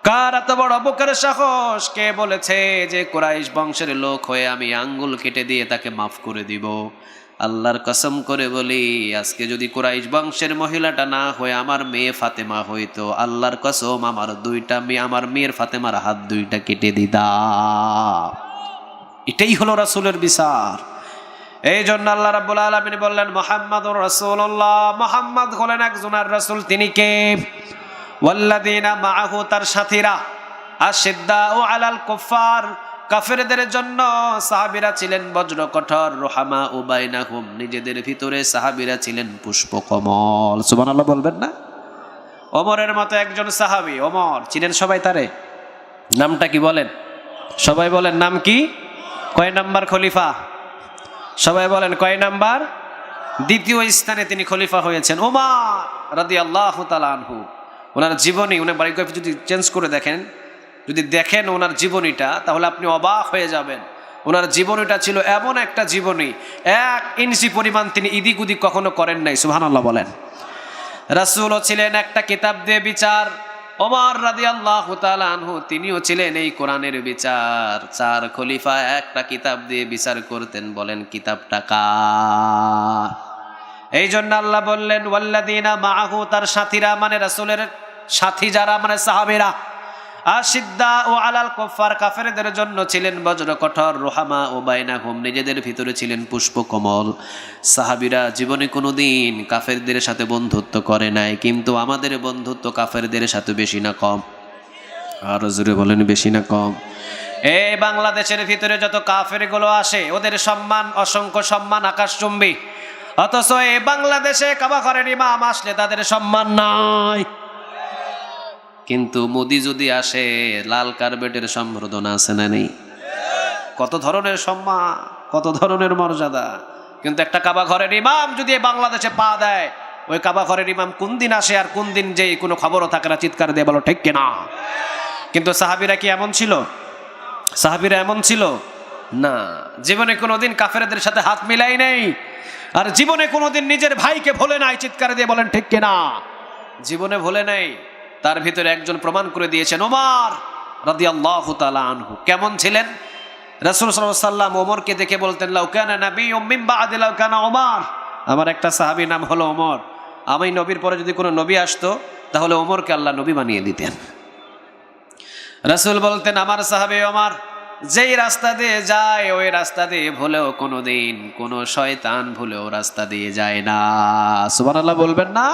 কার এত বড় বুকের সাহস? কে বলেছে যে কুরাইশ বংশের লোক হয়ে আমি আঙ্গুল কেটে দিয়ে তাকে মাফ করে দিব? আল্লাহর কসম করে বলি, আজকে যদি কুরাইশ বংশের মহিলাটা না হয়ে আমার মেয়ে ফাতেমা হইতো, আল্লাহর কসম আমার 2টা মেয়ে, আমার মেয়ের ফাতেমার হাত 2টা কেটে দিতাম। এটাই হলো রাসূলের বিচার। এই জন্য আল্লাহ রাব্বুল আলামিন বললেন, মুহাম্মাদুর রাসূলুল্লাহ, মুহাম্মদ হলেন একজনের রাসূল। তিনি কে? ওয়াল্লাযীনা মাআহু, তার সাথীরা, আশিদ্দাউ আলাল কুফার, কাফেরদের জন্য সাহাবীরা ছিলেন বজ্র কঠোর, রুহামা বাইনাহুম, নিজেদের ভিতরে সাহাবীরা ছিলেন পুষ্পকমল। সুবহানাল্লাহ বলবেন না? ওমরের মতো একজন সাহাবী, ওমর, চিনেন সবাই তারে? নামটা কি বলেন? সবাই বলেন নাম কি? কয় নাম্বার খলিফা? সবাই বলেন কয় নাম্বার? 2য় স্থানে তিনি খলিফা হয়েছেন, ওমর রাদিয়াল্লাহু তাআলা আনহু। ওনার জীবনী, ওনার বায়োগ্রাফি যদি চেঞ্জ করে দেখেন, যদি দেখেন ওনার জীবনীটা, তাহলে আপনি অবাক হয়ে যাবেন। ওনার জীবনীটা ছিল এমন একটা জীবনী, 1 ইঞ্চি পরিমাণ তিনি ইদিক উদিক কখনো করেন নাই। সুবহানাল্লাহ বলেন। রাসূলও ছিলেন একটা কিতাব দিয়ে বিচার, ওমর রাদিয়াল্লাহু তাআলা আনহু তিনিও ছিলেন এই কোরআনের বিচার। 4 খলিফা একটা কিতাব দিয়ে বিচার করতেন। বলেন কিতাবটা কার? এই জন্য আল্লাহ বললেন, ওয়াল্লাযীনা মাআহু, তার সাথীরা মানে রাসূলের সাথী যারা মানে সাহাবীরা, আশিদ্দাউ আলাল কুফার, কাফেরদের জন্য ছিলেন বজ্র কঠোর, রুহামা বাইনাহুম, নিজেদের ভিতরে ছিলেন পুষ্পকমল। সাহাবীরা জীবনে কোনোদিন কাফেরদের সাথে বন্ধুত্ব করে নাই, কিন্তু আমাদের বন্ধুত্ব কাফেরদের সাথে বেশি না কম? আর জোরে বলেন বেশি না কম? এই বাংলাদেশের ভিতরে যত কাফেরগুলো আসে, ওদের সম্মান, অসংখ্য সম্মান আকাশচুম্বী, অথচ এই বাংলাদেশে কাবা ঘরের ইমাম আসলে তাদের সম্মান নাই। কিন্তু মোদি যদি আসে, লাল কার্পেটের সম্বর্ধনা আছে না নেই? কত ধরনের সম্মান, কত ধরনের মর্যাদা। কিন্তু একটা কাবা ঘরের ইমাম যদি বাংলাদেশে পা দেয়, ওই কাবা ঘরের ইমাম কোন দিন আসে আর কোন দিন যেই কোনো খবরও থাকে না। চিৎকার দিয়ে বলো ঠিক কিনা? কিন্তু সাহাবীরা কি এমন ছিল? সাহাবীরা এমন ছিল না। জীবনে কোনোদিন কাফেরদের সাথে হাত মিলাই নাই, আর জীবনে কোনোদিন নিজের ভাইকে ভোলে নাই। চিৎকার দিয়ে বলেন ঠিক কিনা? জীবনে ভোলে নাই। তার ভিতরে একজন প্রমাণ করে দিয়েছেন, ওমর রাদিয়াল্লাহু তাআলা আনহু। কেমন ছিলেন? রাসূল সাল্লাল্লাহু আলাইহি ওয়াসাল্লাম ওমরকে দেখে বলতেন, লাউ কানা নাবিয়্যুম মিন বা'দি লাউ কানা ওমর। আমার একটা সাহাবী নাম হলো ওমর, আমি নবীর পরে যদি কোনো নবী আসতো, তাহলে ওমরকে আল্লাহ নবী বানিয়ে দিতেন। রাসূল বলতেন, আমার সাহাবী ওমর যেই রাস্তা দিয়ে যায়, ওই রাস্তা দিয়ে ভুলেও কোনোদিন কোনো শয়তান ভুলেও রাস্তা দিয়ে যায় না। সুবহানাল্লাহ বলবেন না?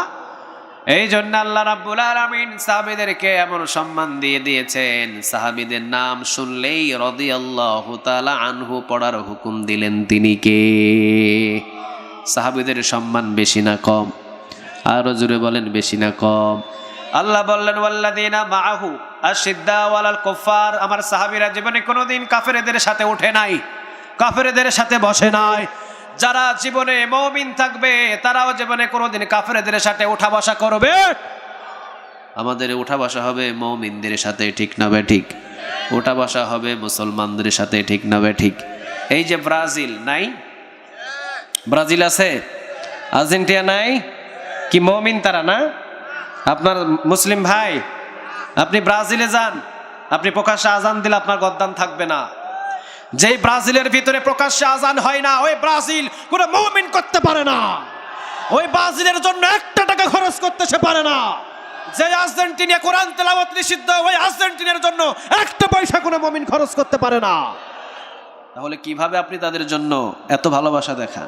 এই জন্য আল্লাহ রাব্বুল আলামিন সাহাবীদেরকে এমন সম্মান দিয়ে দিয়েছেন, সাহাবীদের নাম শুনলেই রাদিয়াল্লাহু তাআলা আনহু পড়ার হুকুম দিলেন। তিনি কে? সাহাবীদের সম্মান বেশি না কম? আরো জোরে বলেন বেশি না কম? আল্লাহ বললেন, ওয়াল্লাযীনা মাআহু আশিদ্দাউ আলাল কুফার, আমার সাহাবীরা জীবনে কোনোদিন কাফেরদের সাথে ওঠে নাই, কাফেরদের সাথে বসে নাই। যারা জীবনে মুমিন থাকবে, তারাও জীবনে কোনোদিন কাফেরদের সাথে উঠা বসা করবে। আমাদের উঠা বসা হবে মুমিনদের সাথে, ঠিক না বে ঠিক? উঠা বসা হবে মুসলমানদের সাথে, ঠিক না বে ঠিক? এই যে ব্রাজিল নাই, ব্রাজিল আছে, আর্জেন্টিনা নাই, কি মুমিন তারা না? আপনার মুসলিম ভাই, আপনি ব্রাজিলে যান, আপনি প্রকাশ্যে আজান দিলে আপনার গদ্দান থাকবে না। যেই ব্রাজিলের ভিতরে প্রকাশ্যে আজান হয় না, ওই ব্রাজিল কোনো মুমিন করতে পারে না। ওই ব্রাজিলের জন্য 1 টাকা খরচ করতে সে পারে না। যে আর্জেন্টিনা কোরআন তেলাওয়াত নিষিদ্ধ, ওই আর্জেন্টিনার জন্য 1 পয়সা কোনো মুমিন খরচ করতে পারে না। তাহলে কিভাবে আপনি তাদের জন্য এত ভালোবাসা দেখান?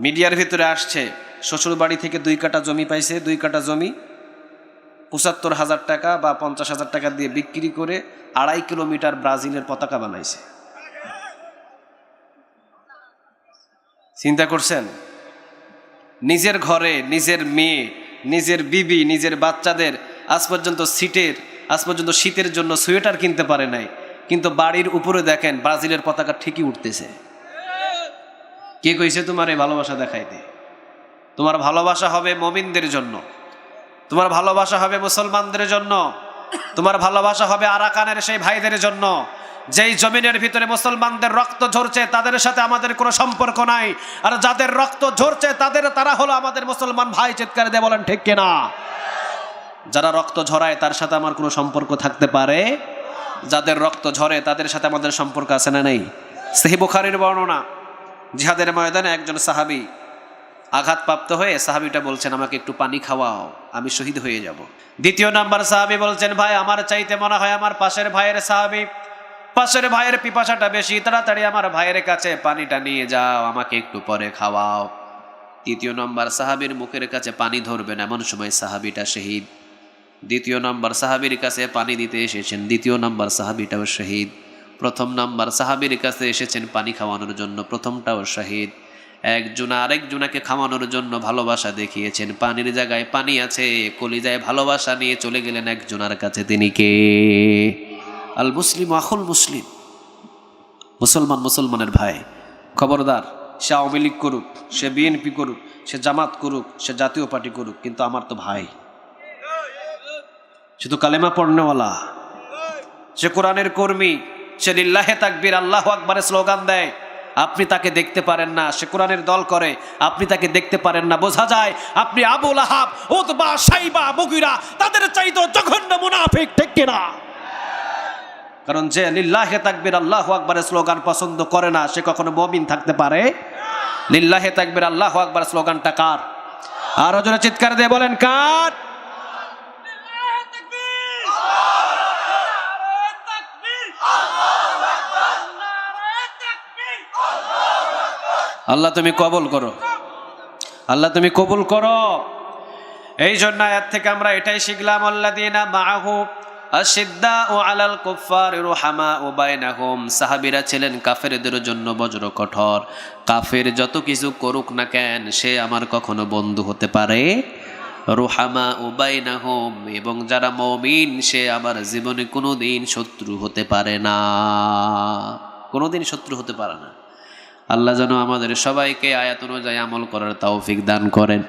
মিডিয়ার ভিতরে আসছে শ্বশুর বাড়ি থেকে 2 কাঠা জমি পাইছে, 2 কাঠা জমি ৭৫,০০০ টাকা বা ৫০,০০০ টাকা দিয়ে বিক্রি করে 2.5 কিলোমিটার ব্রাজিলের পতাকা বানাইছে। চিন্তা করছেন? নিজের ঘরে নিজের মেয়ে, নিজের বিবি, নিজের বাচ্চাদের আজ পর্যন্ত শীতের জন্য সোয়েটার কিনতে পারে নাই, কিন্তু বাড়ির উপরে দেখেন ব্রাজিলের পতাকা ঠিকই উঠতেছে। কে কইছে তোমার এই ভালোবাসা দেখাইতে? তোমার ভালোবাসা হবে মুমিনদের জন্য, তোমার ভালোবাসা হবে মুসলমানদের জন্য, তোমার ভালোবাসা হবে আরাকানের সেই ভাইদের জন্য যেই জমিনের ভিতরে মুসলমানদের রক্ত ঝরছে তাদের সাথে আমাদের কোনো সম্পর্ক নাই, আর যাদের রক্ত ঝরছে তারা হলো আমাদের মুসলমান ভাই। চিৎকার দিয়ে বলেন ঠিক কিনা? যারা রক্ত ঝরায় তার সাথে আমার কোনো সম্পর্ক থাকতে পারে? যাদের রক্ত ঝরে তাদের সাথে আমাদের সম্পর্ক আছে না নেই? সহিহ বুখারীর বর্ণনা, জিহাদের ময়দানে একজন সাহাবী আঘাতপ্রাপ্ত হয়ে সাহাবীটা বলছেন, আমাকে একটু পানি খাওয়াও, আমি শহীদ হয়ে যাব। দ্বিতীয় নাম্বার সাহাবী বলছেন, ভাই আমার চাইতে মনে হয় আমার পাশের ভাইয়ের পিপাসাটা বেশি, তাড়াতাড়ি আমার ভাইয়ের কাছে পানিটা নিয়ে যাও, আমাকে একটু পরে খাওয়াও। তৃতীয় নম্বর সাহাবীর মুখের কাছে পানি ধরবেন, এমন সময় সাহাবীটা শহীদ। দ্বিতীয় নম্বর সাহাবীর কাছে পানি দিতে এসেছেন, দ্বিতীয় নম্বর সাহাবীটাও শহীদ। প্রথম নম্বর সাহাবীর কাছে এসেছেন পানি খাওয়ানোর জন্য, প্রথমটাও শহীদ। একজন আরেকজনকে খাওয়ানোর জন্য ভালোবাসা দেখিয়েছেন, পানির জায়গায় পানি আছে, কলিজায় ভালোবাসা নিয়ে চলে গেলেন একজনের কাছে। তিনি কে? আল মুসলিম আখুল মুসলিম, মুসলমান মুসলমানের ভাই। খবরদার, সে আওয়ামী লীগ করুক, সে বিএনপি করুক, সে জামাত করুক, সে জাতীয় পার্টি করুক, কিন্তু আমার তো ভাই। সে তো কালেমা পড়নেওয়ালা, সে কোরআনের কর্মী, সে লিল্লাহে তাকবীর আল্লাহু আকবারের স্লোগান দেয়। আপনি তাকে দেখতে পারেন না, সে কোরআনের দল করে, আপনি তাকে দেখতে পারেন না। বোঝা যায় আপনি আবু লাহাব, উতবা, শাইবা, মুগীরা তাদের চাইতেও জঘন্য মুনাফিক, ঠিক কিনা? কারণ যে লিল্লাহে তাকবীর আল্লাহু আকবারের স্লোগান পছন্দ করে না, সে কখনো মুমিন থাকতে পারে? লিল্লাহে তাকবীর আল্লাহু আকবার স্লোগানটা কার? আরো জোরে চিৎকার দিয়ে বলেন কার? আল্লাহ তুমি কবুল করো, আল্লাহ তুমি কবুল করো। এই জন্য আয়াত থেকে আমরা এটাই শিখলাম, আল্লাযীনা মাআহু আশিদ্দাউ আলাল কুফফারি রুহামাউ বাইনাহুম। সাহাবীরা ছিলেন কাফেরদের জন্য বজ্র কঠোর। কাফের যত কিছু করুক না কেন, সে আমার কখনো বন্ধু হতে পারে? রুহামাউ বাইনাহুম, এবং যারা মুমিন সে আমার জীবনে কোনোদিন শত্রু হতে পারে না, কোনোদিন শত্রু হতে পারে না। আল্লাহ যেন আমাদের সবাইকে আয়াত অনুযায়ী আমল করার তৌফিক দান করেন।